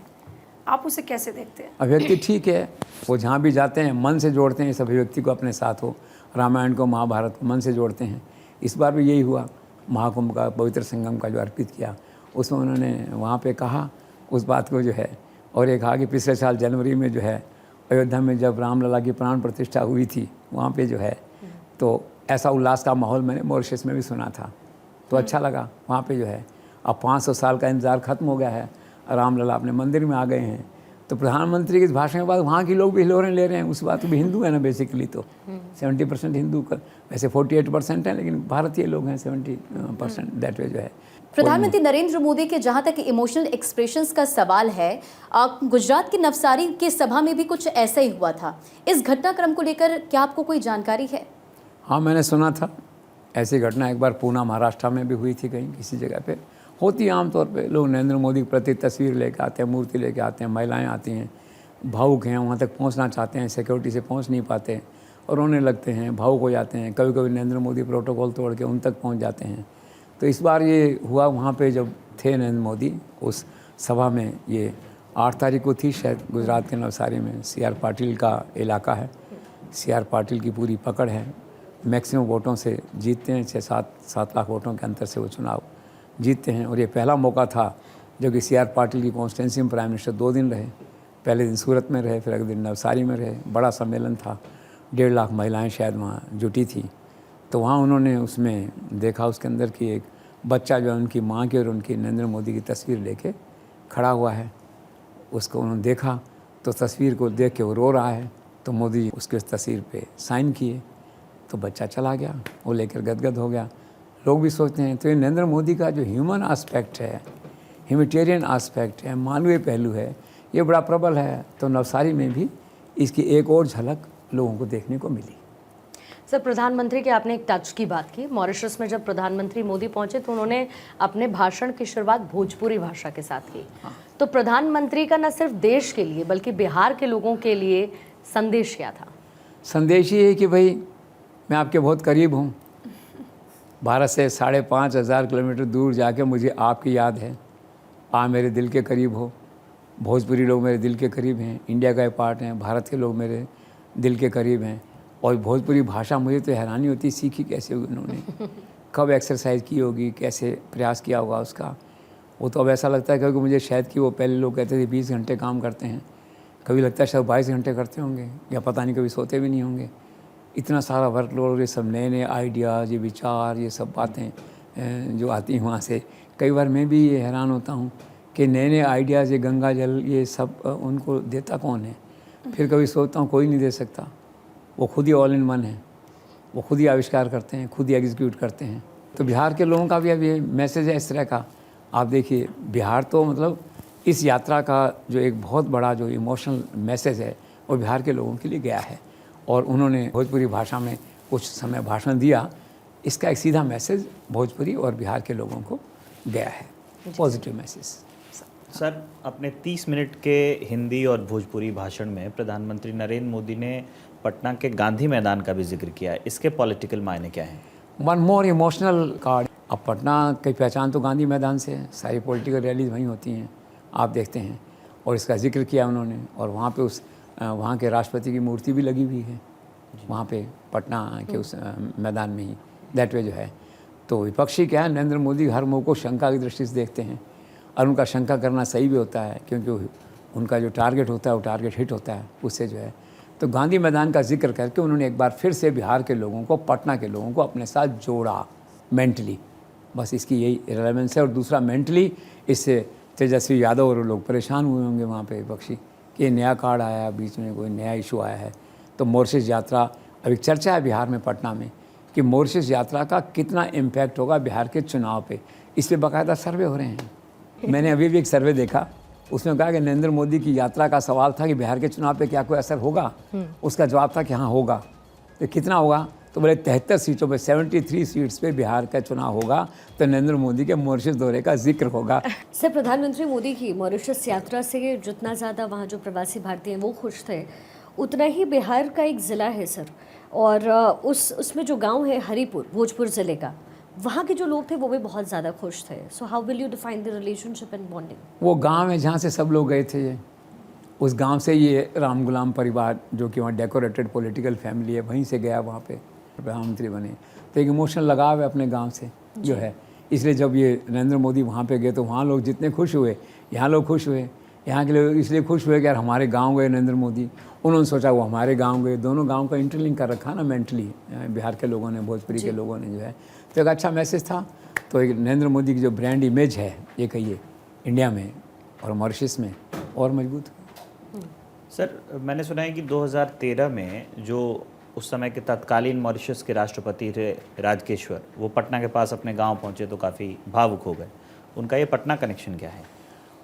आप उसे कैसे देखते हैं? अभिव्यक्ति ठीक है, वो जहाँ भी जाते हैं मन से जोड़ते हैं इस अभिव्यक्ति को अपने साथ। हो रामायण को, महाभारत को मन से जोड़ते हैं। इस बार भी यही हुआ, महाकुंभ का पवित्र संगम का जो अर्पित किया, उसमें उन्होंने वहाँ पे कहा उस बात को जो है। और एक कहा कि पिछले साल जनवरी में जो है अयोध्या में जब रामलला की प्राण प्रतिष्ठा हुई थी, वहाँ पे जो है तो ऐसा उल्लास का माहौल मैंने मॉरिशस में भी सुना था, तो अच्छा लगा। वहाँ पे जो है अब 500 साल का इंतज़ार ख़त्म हो गया है, रामलला अपने मंदिर में आ गए हैं। तो प्रधानमंत्री के इस भाषण के बाद वहाँ के लोग भी हिलोरें ले रहे हैं। उस बात भी हिंदू है ना बेसिकली, तो 70% हिंदू का, वैसे 48% हैं, लेकिन भारतीय लोग हैं 70% दैट वे जो है। प्रधानमंत्री नरेंद्र मोदी के जहां तक इमोशनल एक्सप्रेशंस का सवाल है, गुजरात की नवसारी के सभा में भी कुछ ऐसा ही हुआ था। इस घटनाक्रम को लेकर क्या आपको कोई जानकारी है? हाँ, मैंने सुना था ऐसी घटना एक बार पूना महाराष्ट्र में भी हुई थी, कहीं किसी जगह पे होती है। आमतौर पे लोग नरेंद्र मोदी के प्रति तस्वीर लेके आते हैं, मूर्ति लेके आते हैं, महिलाएं आती हैं, भावुक हैं, वहाँ तक पहुँचना चाहते हैं, सिक्योरिटी से पहुँच नहीं पाते और रोने लगते हैं, भावुक हो जाते हैं। कभी कभी नरेंद्र मोदी प्रोटोकॉल तोड़ के उन तक पहुँच जाते हैं। तो इस बार ये हुआ वहाँ पे जब थे नरेंद्र मोदी उस सभा में, ये 8 तारीख को थी शायद, गुजरात के नवसारी में। CR पाटिल का इलाका है, CR पाटिल की पूरी पकड़ है, मैक्सिमम वोटों से जीतते हैं, 6-7 लाख वोटों के अंतर से वो चुनाव जीतते हैं। और ये पहला मौका था जब कि CR पाटिल की कॉन्स्टिट्यूंसी में प्राइम मिनिस्टर 2 दिन रहे। पहले दिन सूरत में रहे, फिर अगले दिन नवसारी में रहे। बड़ा सम्मेलन था, 1.5 लाख महिलाएं शायद वहाँ जुटी थी। तो वहाँ उन्होंने उसमें देखा, उसके अंदर की एक बच्चा जो है उनकी माँ की और उनकी नरेंद्र मोदी की तस्वीर लेके खड़ा हुआ है। उसको उन्होंने देखा तो तस्वीर को देख के वो रो रहा है, तो मोदी जी उसके उस तस्वीर पे साइन किए, तो बच्चा चला गया, वो लेकर गदगद हो गया। लोग भी सोचते हैं तो ये नरेंद्र मोदी का जो ह्यूमन एस्पेक्ट है, ह्यूमैनिटेरियन एस्पेक्ट है, मानवीय पहलू है, ये बड़ा प्रबल है। तो नवसारी में भी इसकी एक और झलक लोगों को देखने को मिली। सर, प्रधानमंत्री के आपने एक टच की बात की। मॉरिशस में जब प्रधानमंत्री मोदी पहुंचे तो उन्होंने अपने भाषण की शुरुआत भोजपुरी भाषा के साथ की। तो प्रधानमंत्री का न सिर्फ देश के लिए बल्कि बिहार के लोगों के लिए संदेश क्या था? संदेश ये है कि भाई मैं आपके बहुत करीब हूँ। भारत से 5,500 किलोमीटर दूर जाके मुझे आपकी याद है। आप मेरे दिल के करीब हो। भोजपुरी लोग मेरे दिल के करीब हैं, इंडिया का एक पार्ट हैं। भारत के लोग मेरे दिल के करीब हैं। और भोजपुरी भाषा मुझे तो हैरानी होती है, सीखी कैसे होगी उन्होंने, कब एक्सरसाइज की होगी, कैसे प्रयास किया होगा उसका। वो तो अब ऐसा लगता है क्योंकि मुझे शायद कि वो पहले लोग कहते थे 20 घंटे काम करते हैं, कभी लगता है शायद 22 घंटे करते होंगे, या पता नहीं कभी सोते भी नहीं होंगे। इतना सारा वर्कलोड, ये सब नए नए आइडियाज़, ये विचार, ये सब बातें जो आती हैं वहाँ से। कई बार मैं भी ये हैरान होता हूँ कि नए नए आइडियाज़, ये गंगा जल, ये सब उनको देता कौन है। फिर कभी सोचता हूँ कोई नहीं दे सकता, वो खुद ही ऑल इन वन है, वो खुद ही आविष्कार करते हैं, खुद ही एग्जीक्यूट करते हैं। तो बिहार के लोगों का भी अब ये मैसेज है इस तरह का। आप देखिए बिहार तो मतलब इस यात्रा का जो एक बहुत बड़ा जो इमोशनल मैसेज है वो बिहार के लोगों के लिए गया है, और उन्होंने भोजपुरी भाषा में कुछ समय भाषण दिया। इसका एक सीधा मैसेज भोजपुरी और बिहार के लोगों को गया है, पॉजिटिव मैसेज। सर, अपने 30 मिनट के हिंदी और भोजपुरी भाषण में प्रधानमंत्री नरेंद्र मोदी ने पटना के गांधी मैदान का भी जिक्र किया। इसके पॉलिटिकल मायने क्या हैं? One more emotional card. अब पटना की पहचान तो गांधी मैदान से है, सारी पॉलिटिकल रैलीज वहीं होती हैं, आप देखते हैं। और इसका जिक्र किया उन्होंने, और वहाँ पे वहाँ के राष्ट्रपति की मूर्ति भी लगी हुई है वहाँ पे पटना के उस मैदान में ही, दैट वे जो है। तो विपक्षी क्या है, नरेंद्र मोदी हर मुँह को शंका की दृष्टि से देखते हैं, और उनका शंका करना सही भी होता है, क्योंकि उनका जो टारगेट होता है वो टारगेट हिट होता है उससे जो है। तो गांधी मैदान का जिक्र करके उन्होंने एक बार फिर से बिहार के लोगों को, पटना के लोगों को अपने साथ जोड़ा मेंटली, बस इसकी यही रेलेवेंस है। और दूसरा, मेंटली इससे तेजस्वी यादव और लोग परेशान हुए होंगे वहाँ पे विपक्षी कि नया कार्ड आया, बीच में कोई नया इशू आया है। तो मॉरिशस यात्रा, अभी चर्चा है बिहार में, पटना में, कि मॉरिशस यात्रा का कितना इम्पैक्ट होगा बिहार के चुनाव पे। इस पर बाकायदा सर्वे हो रहे हैं। मैंने अभी भी एक सर्वे देखा, उसमें कहा कि नरेंद्र मोदी की यात्रा का सवाल था कि बिहार के चुनाव पे क्या कोई असर होगा। उसका जवाब था कि हाँ होगा। तो कितना होगा, तो बोले 73 सीटों पे, 73 सीट्स पे बिहार का चुनाव होगा, तो नरेंद्र मोदी के मॉरिशस दौरे का जिक्र होगा। सर, प्रधानमंत्री मोदी की मॉरिशस यात्रा से जितना ज़्यादा वहाँ जो प्रवासी भारतीय हैं वो खुश थे, उतना ही बिहार का एक ज़िला है सर, और उसमें जो गांव है हरिपुर, भोजपुर ज़िले का, वहाँ के जो लोग थे वो भी बहुत ज़्यादा खुश थे। So how will you define the relationship and bonding? वो गांव है जहाँ से सब लोग गए थे, ये उस गांव से ये राम गुलाम परिवार, जो कि वहाँ डेकोरेटेड पॉलिटिकल फैमिली है, वहीं से गया वहाँ पे प्रधानमंत्री बने। तो एक इमोशनल लगाव है अपने गांव से जो है। इसलिए जब ये नरेंद्र मोदी वहाँ पे गए तो वहाँ लोग जितने खुश हुए, यहाँ लोग खुश हुए। यहाँ के लोग इसलिए खुश हुए कि यार हमारे गांव गए नरेंद्र मोदी, उन्होंने सोचा वो हमारे गांव गए, दोनों गांव का इंटरलिंक कर रखा ना मेंटली बिहार के लोगों ने, भोजपुरी के लोगों ने जो है। तो एक अच्छा मैसेज था। तो एक नरेंद्र मोदी की जो ब्रांड इमेज है, ये कहिए इंडिया में और मॉरिशस में और मजबूत हुई। सर, मैंने सुना है कि 2013 में जो उस समय के तत्कालीन मॉरिशस के राष्ट्रपति थे राजकेश्वर, वो पटना के पास अपने गांव पहुंचे तो काफ़ी भावुक हो गए। उनका ये पटना कनेक्शन क्या है?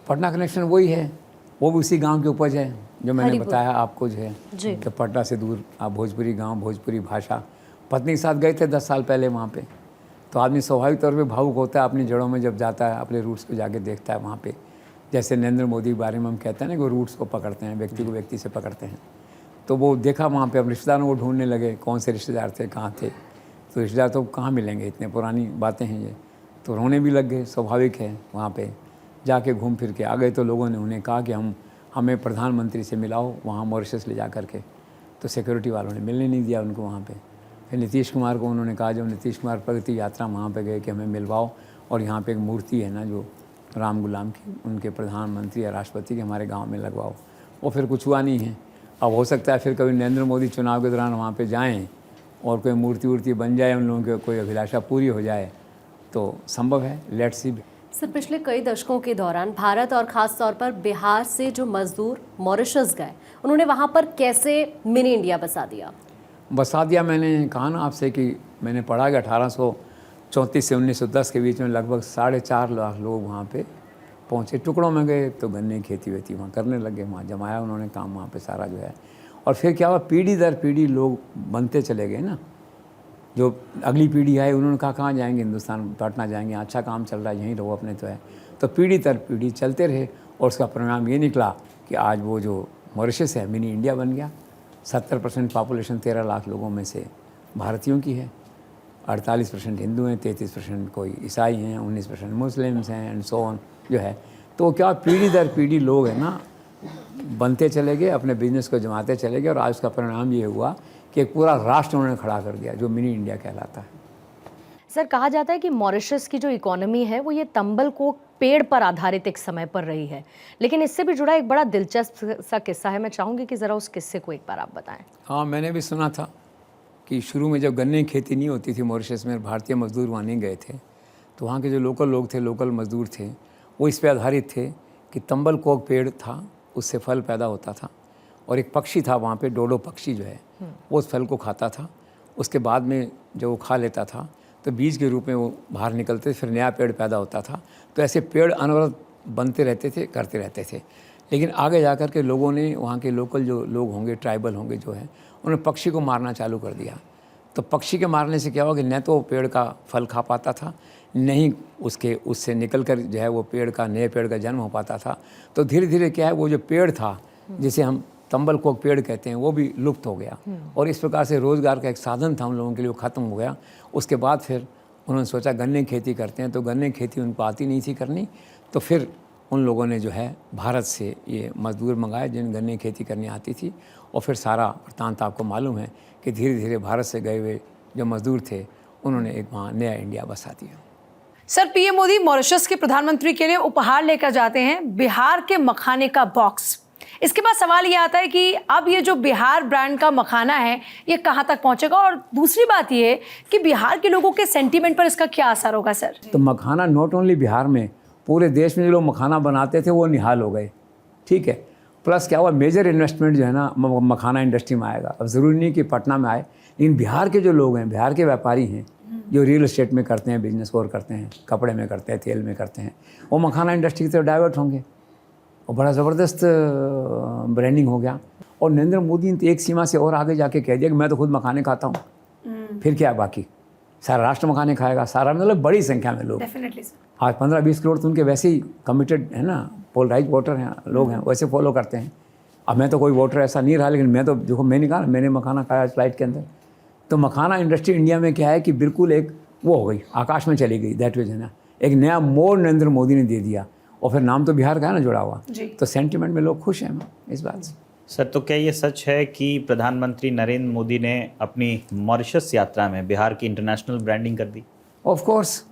पटना कनेक्शन वही है, वो भी उसी गांव की उपज है जो मैंने बताया आपको जो है कि पटना से दूर आप भोजपुरी गांव, भोजपुरी भाषा। पत्नी के साथ गए थे 10 साल पहले वहाँ पे। तो आदमी स्वाभाविक तौर पे भावुक होता है अपनी जड़ों में जब जाता है, अपने रूट्स को जाके देखता है वहाँ पे। जैसे नरेंद्र मोदी के बारे में हम कहते हैं ना कि वो रूट्स को पकड़ते हैं, व्यक्ति को व्यक्ति से पकड़ते हैं। तो वो देखा वहाँ पे, अब रिश्तेदारों को ढूंढने लगे, कौन से रिश्तेदार थे, कहाँ थे। तो रिश्तेदार तो कहाँ मिलेंगे, इतने पुरानी बातें हैं ये। तो रोने भी लग गए, स्वाभाविक है। वहाँ पे जाके घूम फिर के आ गए। तो लोगों ने उन्हें कहा कि हमें प्रधानमंत्री से मिलाओ वहाँ मॉरिशस ले जा करके। तो सिक्योरिटी वालों ने मिलने नहीं दिया उनको वहाँ पे। फिर नीतीश कुमार को उन्होंने कहा, जब नीतीश कुमार प्रगति यात्रा वहाँ पे गए, कि हमें मिलवाओ, और यहाँ पे एक मूर्ति है ना जो राम गुलाम की, उनके प्रधानमंत्री या राष्ट्रपति के, हमारे गाँव में लगवाओ। वो फिर कुछ हुआ नहीं है। अब हो सकता है फिर कभी नरेंद्र मोदी चुनाव के दौरान वहाँ पे जाएं और कोई मूर्ति बन जाए, उन लोगों की कोई अभिलाषा पूरी हो जाए, तो संभव है। Let's see. सर, पिछले कई दशकों के दौरान भारत और ख़ास तौर पर बिहार से जो मजदूर मॉरिशस गए, उन्होंने वहाँ पर कैसे मिनी इंडिया बसा दिया? मैंने कहा ना आपसे कि मैंने पढ़ा कि 1834 से 1910 के बीच में लगभग 4.5 लाख लोग वहाँ पे पहुँचे। टुकड़ों में गए तो गन्ने की खेती वेती वहाँ करने लगे, वहाँ जमाया उन्होंने काम वहाँ पे सारा जो है। और फिर क्या हुआ, पीढ़ी दर पीढ़ी लोग बनते चले गए ना। जो अगली पीढ़ी आई, उन्होंने कहा कहाँ जाएंगे, हिंदुस्तान, पटना जाएंगे, अच्छा काम चल रहा है, यहीं रहो अपने तो है। तो पीढ़ी दर पीढ़ी चलते रहे, और उसका परिणाम ये निकला कि आज वो जो मॉरिशस है मिनी इंडिया बन गया। 70% पॉपुलेशन 13 लाख लोगों में से भारतीयों की है, 48% हिंदू हैं, 33% कोई ईसाई हैं, 19% मुस्लिम्स हैं, एंड सो ऑन जो है। तो क्या पीढ़ी दर पीढ़ी लोग हैं ना बनते चले गए, अपने बिजनेस को जमाते चले गए और आज उसका परिणाम ये हुआ कि एक पूरा राष्ट्र उन्होंने खड़ा कर दिया जो मिनी इंडिया कहलाता है। सर, कहा जाता है कि मॉरिशस की जो इकोनॉमी है वो ये तंबल को पेड़ पर आधारित एक समय पर रही है, लेकिन इससे भी जुड़ा एक बड़ा दिलचस्प सा किस्सा है। मैं चाहूँगी कि ज़रा उस किस्से को एक बार आप बताएं। हाँ, मैंने भी सुना था कि शुरू में जब गन्ने की खेती नहीं होती थी मॉरिशस में, भारतीय मजदूर वहाँ नहीं गए थे, तो वहाँ के जो लोकल लोग थे, लोकल मजदूर थे, वो इस पे आधारित थे कि तंबल कोक पेड़ था, उससे फल पैदा होता था और एक पक्षी था वहाँ पे, डोडो पक्षी जो है वो उस फल को खाता था। उसके बाद में जब वो खा लेता था तो बीज के रूप में वो बाहर निकलते, फिर नया पेड़ पैदा होता था। तो ऐसे पेड़ अनवरत बनते रहते थे, करते रहते थे। लेकिन आगे जा कर के लोगों ने, वहाँ के लोकल जो लोग होंगे, ट्राइबल होंगे जो है, उन्होंने पक्षी को मारना चालू कर दिया। तो पक्षी के मारने से क्या हुआ कि न तो पेड़ का फल खा पाता था, नहीं उससे निकल कर जो है वो पेड़ का, नए पेड़ का जन्म हो पाता था। तो धीरे धीरे क्या है, वो जो पेड़ था जिसे हम तंबल कोक पेड़ कहते हैं, वो भी लुप्त हो गया और इस प्रकार से रोज़गार का एक साधन था उन लोगों के लिए, वो ख़त्म हो गया। उसके बाद फिर उन्होंने सोचा गन्ने की खेती करते हैं, तो गन्ने की खेती उनको आती नहीं थी करनी, तो फिर उन लोगों ने जो है भारत से ये मजदूर मंगाए जिन गन्ने की खेती करनी आती थी। और फिर सारा वृत्तांत आपको मालूम है कि धीरे धीरे भारत से गए हुए जो मजदूर थे उन्होंने एक वहाँ नया इंडिया बसा दिया। सर, पीएम मोदी मॉरिशस के प्रधानमंत्री के लिए उपहार लेकर जाते हैं बिहार के मखाने का बॉक्स। इसके बाद सवाल ये आता है कि अब ये जो बिहार ब्रांड का मखाना है ये कहाँ तक पहुँचेगा, और दूसरी बात ये कि बिहार के लोगों के सेंटीमेंट पर इसका क्या असर होगा। सर, तो मखाना नॉट ओनली बिहार में, पूरे देश में जो लोग मखाना बनाते थे वो निहाल हो गए, ठीक है। प्लस क्या हुआ, मेजर इन्वेस्टमेंट जो है ना मखाना इंडस्ट्री में आएगा। अब ज़रूरी नहीं कि पटना में आए, लेकिन बिहार के जो लोग हैं, बिहार के व्यापारी हैं जो रियल एस्टेट में करते हैं, बिजनेस और करते हैं, कपड़े में करते हैं, तेल में करते हैं, वो मखाना इंडस्ट्री की तरफ डाइवर्ट होंगे और बड़ा ज़बरदस्त ब्रांडिंग हो गया। और नरेंद्र मोदी ने तो एक सीमा से और आगे जाके कह दिया कि मैं तो खुद मखाने खाता हूँ, फिर क्या बाकी, सारा राष्ट्र मखाने खाएगा, सारा, मतलब बड़ी संख्या में लोग। डेफिनेटली आज 15-20 करोड़ तो उनके वैसे ही कमिटेड है ना, पोलराइज वोटर हैं, लोग हैं, वैसे फॉलो करते हैं। अब मैं तो कोई वोटर ऐसा नहीं रहा, लेकिन मैं तो देखो, मैंने कहा मैंने मखाना खाया फ्लाइट के अंदर। तो मखाना इंडस्ट्री इंडिया में क्या है कि बिल्कुल एक वो हो गई, आकाश में चली गई, दैट वीज है ना, एक नया मोड़ नरेंद्र मोदी ने दे दिया। और फिर नाम तो बिहार का है ना जुड़ा हुआ, तो सेंटिमेंट में लोग खुश हैं इस बात से। सर, तो क्या ये सच है कि प्रधानमंत्री नरेंद्र मोदी ने अपनी मॉरिशस यात्रा में बिहार की इंटरनेशनल ब्रांडिंग कर दी? ऑफ कोर्स,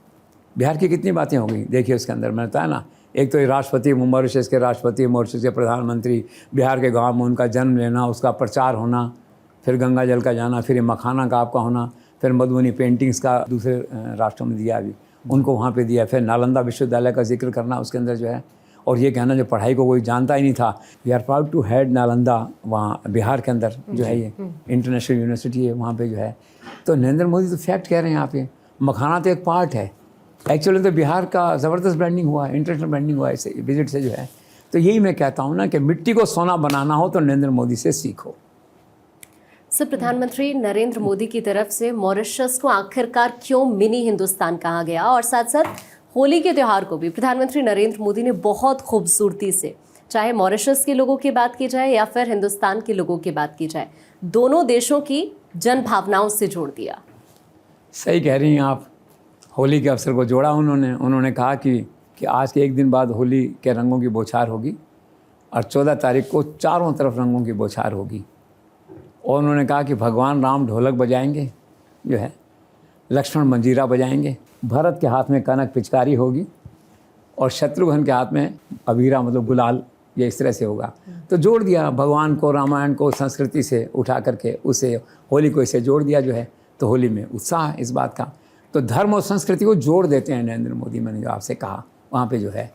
बिहार की कितनी बातें हो गई, देखिए उसके अंदर मैंने बताया ना, एक तो ये राष्ट्रपति, मॉरिशस के राष्ट्रपति, मॉरिशस के प्रधानमंत्री, बिहार के गांव में उनका जन्म लेना, उसका प्रचार होना, फिर गंगा जल का जाना, फिर ये मखाना का आपका होना, फिर मधुबनी पेंटिंग्स का दूसरे राष्ट्रों में दिया, अभी उनको वहाँ पे दिया, फिर नालंदा विश्वविद्यालय का जिक्र करना उसके अंदर जो है, और ये कहना जो पढ़ाई को कोई जानता ही नहीं था, we are proud to head Nalanda, वहाँ बिहार के अंदर जो है ये इंटरनेशनल यूनिवर्सिटी है वहाँ पे जो है। तो नरेंद्र मोदी तो फैक्ट कह रहे हैं यहाँ पे, मखाना तो एक पार्ट है, एक्चुअली तो बिहार का ज़बरदस्त ब्रांडिंग हुआ है, इंटरनेशनल ब्रांडिंग हुआ है इस विजिट से जो है। तो यही मैं कहता हूँ ना कि मिट्टी को सोना बनाना हो तो नरेंद्र मोदी से सीखो। सर, प्रधानमंत्री नरेंद्र मोदी की तरफ से मॉरिशस को आखिरकार क्यों मिनी हिंदुस्तान कहा गया, और साथ साथ होली के त्यौहार को भी प्रधानमंत्री नरेंद्र मोदी ने बहुत खूबसूरती से, चाहे मॉरिशस के लोगों की बात की जाए या फिर हिंदुस्तान के लोगों की बात की जाए, दोनों देशों की जन भावनाओं से जोड़ दिया। सही कह रही हैं आप, होली के अवसर को जोड़ा उन्होंने कहा कि आज के एक दिन बाद होली के रंगों की बौछार होगी और 14 तारीख को चारों तरफ रंगों की बौछार होगी। और उन्होंने कहा कि भगवान राम ढोलक बजाएंगे जो है, लक्ष्मण मंजीरा बजाएंगे, भरत के हाथ में कनक पिचकारी होगी और शत्रुघ्न के हाथ में अबीरा मतलब गुलाल, ये इस तरह से होगा। तो जोड़ दिया भगवान को, रामायण को संस्कृति से उठा करके उसे होली को इसे जोड़ दिया जो है। तो होली में उत्साह है इस बात का, तो धर्म और संस्कृति को जोड़ देते हैं नरेंद्र मोदी, मैंने जो आपसे कहा वहाँ पे जो है।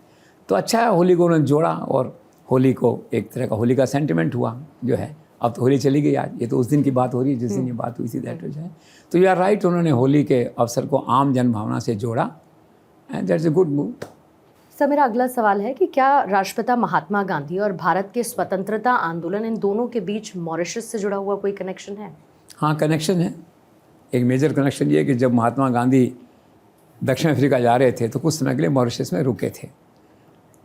तो अच्छा है, होली को उन्होंने जोड़ा और होली को एक तरह का होली का सेंटिमेंट हुआ जो है। अब तो होली चली गई आज, ये तो उस दिन की बात हो रही है जिस दिन ये बात हुई थी, दैट जो है। तो यू आर राइट, उन्होंने होली के अवसर को आम जन भावना से जोड़ा and that's a good move. Sir, मेरा अगला सवाल है कि क्या राष्ट्रपिता महात्मा गांधी और भारत के स्वतंत्रता आंदोलन, इन दोनों के बीच मॉरिशस से जुड़ा हुआ कोई कनेक्शन है? हाँ, कनेक्शन है। एक मेजर कनेक्शन ये है कि जब महात्मा गांधी दक्षिण अफ्रीका जा रहे थे तो कुछ समय के लिए मॉरिशस में रुके थे।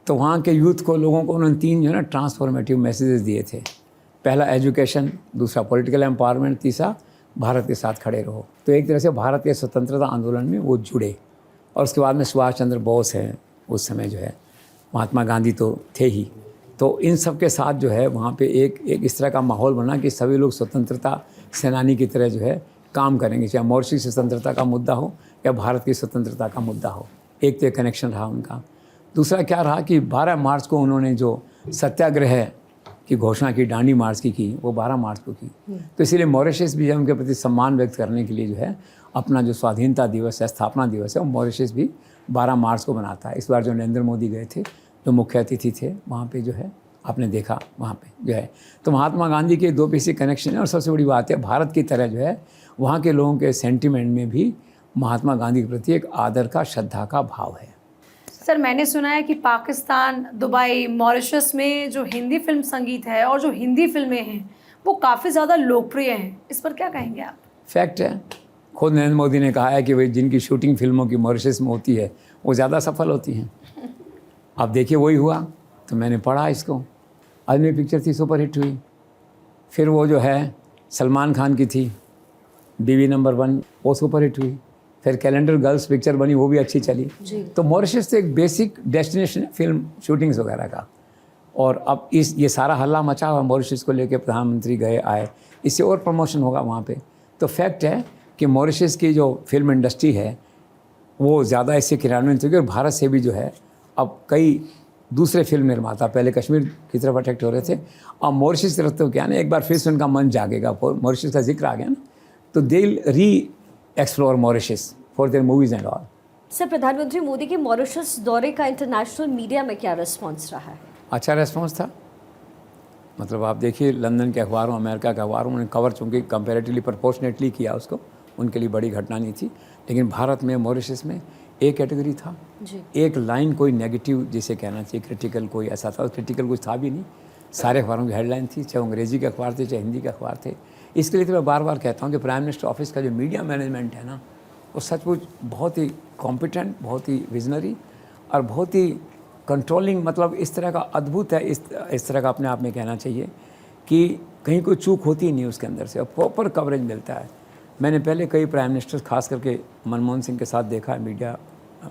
तो वहाँ के यूथ को, लोगों को उन्होंने 3 जो है ना ट्रांसफॉर्मेटिव मैसेजेस दिए थे। पहला एजुकेशन, दूसरा पॉलिटिकल एम्पावरमेंट, तीसरा भारत के साथ खड़े रहो। तो एक तरह से भारत के स्वतंत्रता आंदोलन में वो जुड़े। और उसके बाद में सुभाष चंद्र बोस हैं उस समय जो है, महात्मा गांधी तो थे ही, तो इन सब के साथ जो है वहाँ पे एक इस तरह का माहौल बना कि सभी लोग स्वतंत्रता सेनानी की तरह जो है काम करेंगे, चाहे मॉरिशस की स्वतंत्रता का मुद्दा हो या भारत की स्वतंत्रता का मुद्दा हो। एक तो कनेक्शन रहा उनका। दूसरा क्या रहा कि 12 मार्च को उन्होंने जो सत्याग्रह की घोषणा की, डांडी मार्च की वो 12 मार्च को की। तो इसीलिए मॉरिशस भी उनके प्रति सम्मान व्यक्त करने के लिए जो है अपना जो स्वाधीनता दिवस है, स्थापना दिवस है, वो मॉरिशस भी 12 मार्च को मनाता है। इस बार जो नरेंद्र मोदी गए थे, जो मुख्य अतिथि थे, वहाँ पे जो है आपने देखा वहाँ पे जो है तो महात्मा गांधी के 2 पीसी कनेक्शन है। और सबसे बड़ी बात है, भारत की तरह जो है वहाँ के लोगों के सेंटिमेंट में भी महात्मा गांधी के प्रति एक आदर का, श्रद्धा का भाव है। सर, मैंने सुना है कि पाकिस्तान, दुबई, मॉरिशस में जो हिंदी फिल्म संगीत है और जो हिंदी फिल्में हैं वो काफ़ी ज़्यादा लोकप्रिय हैं। इस पर क्या कहेंगे आप? फैक्ट है, खुद नरेंद्र मोदी ने कहा है कि भाई जिनकी शूटिंग फिल्मों की मॉरिशस में होती है वो ज़्यादा सफल होती हैं। अब देखिए वही हुआ। तो मैंने पढ़ा इसको, आदमी पिक्चर थी, सुपरहिट हुई। फिर वो जो है सलमान खान की थी बीवी नंबर 1, वो सुपरहिट हुई। फिर कैलेंडर गर्ल्स पिक्चर बनी, वो भी अच्छी चली। तो मॉरिशस तो एक बेसिक डेस्टिनेशन है फिल्म शूटिंग्स वगैरह का। और अब ये सारा हल्ला मचा हुआ मॉरिशस को लेकर, प्रधानमंत्री गए आए, इससे और प्रमोशन होगा वहाँ पे। तो फैक्ट है कि मॉरिशस की जो फिल्म इंडस्ट्री है वो ज़्यादा इससे क्रियान्वित होगी। और भारत से भी जो है अब कई दूसरे फिल्म निर्माता पहले कश्मीर की तरफ अट्रैक्ट हो रहे थे, अब मॉरिशस की तरफ तो क्या ना एक बार फिर से उनका मन जागेगा। मॉरिशस का जिक्र आ गया ना, तो दे विल री explore Mauritius for their movies and all. Sir, प्रधानमंत्री मोदी के मॉरिशस दौरे का इंटरनेशनल मीडिया में क्या रिस्पॉन्स रहा है? अच्छा रिस्पॉन्स था। मतलब आप देखिए लंदन के अखबारों, अमेरिका के अखबारों ने कवर चूँकि कंपेरेटिवली प्रोपोर्शनेटली किया उसको, उनके लिए बड़ी घटना नहीं थी। लेकिन भारत में मॉरिशस में एक कैटेगरी था जी। एक लाइन कोई नेगेटिव जिसे कहना चाहिए क्रिटिकल कोई ऐसा था, क्रिटिकल कुछ था भी नहीं। सारे अखबारों की हेडलाइन थी, चाहे अंग्रेजी के अखबार थे चाहे हिंदी के अखबार थे। इसके लिए तो मैं बार बार कहता हूँ कि प्राइम मिनिस्टर ऑफिस का जो मीडिया मैनेजमेंट है ना, वो सचमुच बहुत ही कॉम्पिटेंट, बहुत ही विजनरी और बहुत ही कंट्रोलिंग, मतलब इस तरह का अद्भुत है। इस तरह का अपने आप में कहना चाहिए कि कहीं कोई चूक होती ही नहीं उसके अंदर से, और प्रॉपर कवरेज मिलता है। मैंने पहले कई प्राइम मिनिस्टर्स खास करके मनमोहन सिंह के साथ देखा है मीडिया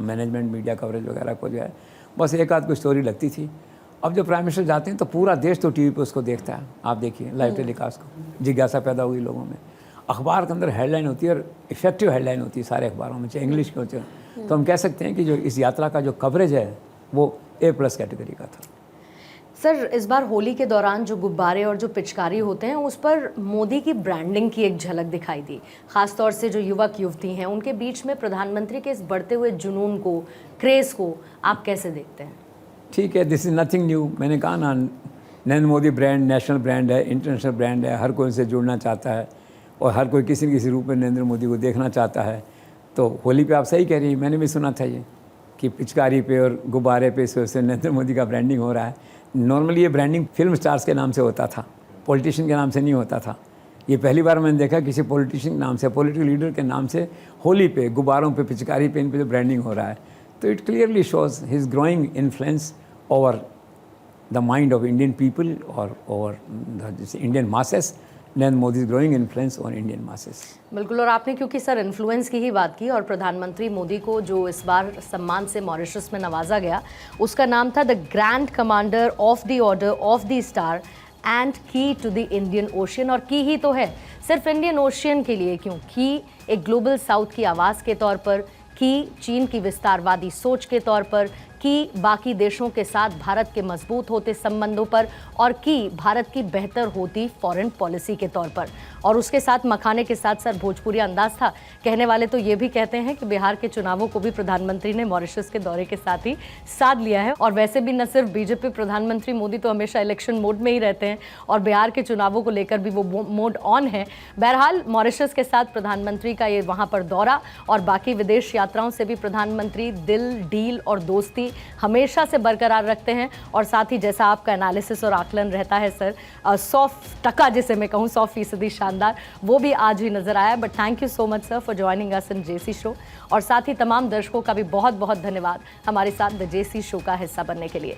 मैनेजमेंट, मीडिया कवरेज वगैरह को जो है बस एक आध कोई स्टोरी लगती थी। अब जब प्राइम मिनिस्टर जाते हैं तो पूरा देश तो टीवी पे उसको देखता है। आप देखिए लाइव टेलीकास्ट को, जिज्ञासा पैदा हुई लोगों में। अखबार के अंदर हेडलाइन होती है और इफेक्टिव हेडलाइन होती है सारे अखबारों में, चाहे इंग्लिश के होते हैं। तो हम कह सकते हैं कि जो इस यात्रा का जो कवरेज है वो A+ कैटेगरी का था। सर, इस बार होली के दौरान जो गुब्बारे और जो पिचकारी होते हैं उस पर मोदी की ब्रांडिंग की एक झलक दिखाई दी। खासतौर से जो युवक युवती हैं उनके बीच में प्रधानमंत्री के इस बढ़ते हुए जुनून को, क्रेज़ को आप कैसे देखते हैं? ठीक है, दिस इज़ नथिंग न्यू। मैंने कहा ना, Narendra Modi brand national brand है, इंटरनेशनल ब्रांड है, हर कोई उनसे जुड़ना चाहता है और हर कोई किसी न किसी रूप में नरेंद्र मोदी को देखना चाहता है। तो होली पे आप सही कह रही हैं, मैंने भी सुना था ये कि पिचकारी पे और गुब्बारे पे इस वजह से नरेंद्र मोदी का ब्रांडिंग हो रहा है। नॉर्मली ये ब्रांडिंग फिल्म स्टार्स के नाम से होता था, पॉलिटिशियन के नाम से नहीं होता था। ये पहली बार मैंने देखा किसी पॉलिटिशियन के नाम से, पॉलिटिकल लीडर के नाम से होली पे, गुब्बारों पे, पिचकारी पे, इन पे जो ब्रांडिंग हो रहा है। तो it clearly shows his growing influence over the mind of Indian people और over the Indian masses. Narendra Modi is growing influence on Indian masses. बिल्कुल, और आपने क्योंकि सर इन्फ्लुएंस की ही बात की और प्रधानमंत्री मोदी को जो इस बार सम्मान से मॉरिशस में नवाजा गया उसका नाम था the grand commander of the order of the star and की टू द इंडियन ओशियन। और की ही तो है, सिर्फ इंडियन ओशियन के लिए क्यों, की एक ग्लोबल साउथ की आवाज़ के तौर पर, की चीन की विस्तारवादी सोच के तौर पर, की बाकी देशों के साथ भारत के मजबूत होते संबंधों पर, और की भारत की बेहतर होती फॉरेन पॉलिसी के तौर पर। और उसके साथ मखाने के साथ सर भोजपुरी अंदाज था। कहने वाले तो ये भी कहते हैं कि बिहार के चुनावों को भी प्रधानमंत्री ने मॉरिशस के दौरे के साथ ही साध लिया है। और वैसे भी न सिर्फ बीजेपी, प्रधानमंत्री मोदी तो हमेशा इलेक्शन मोड में ही रहते हैं और बिहार के चुनावों को लेकर भी वो मोड ऑन है। बहरहाल मॉरिशस के साथ प्रधानमंत्री का ये वहाँ पर दौरा और बाकी विदेश यात्राओं से भी प्रधानमंत्री दिल, डील और दोस्ती हमेशा से बरकरार रखते हैं। और साथ ही जैसा आपका एनालिसिस और आकलन रहता है सर, 100% जिसे मैं कहूँ 100% शानदार, वो भी आज ही नजर आया। But thank you so much sir for joining us in JC show. और साथ ही तमाम दर्शकों का भी बहुत बहुत धन्यवाद हमारे साथ द जेसी शो का हिस्सा बनने के लिए।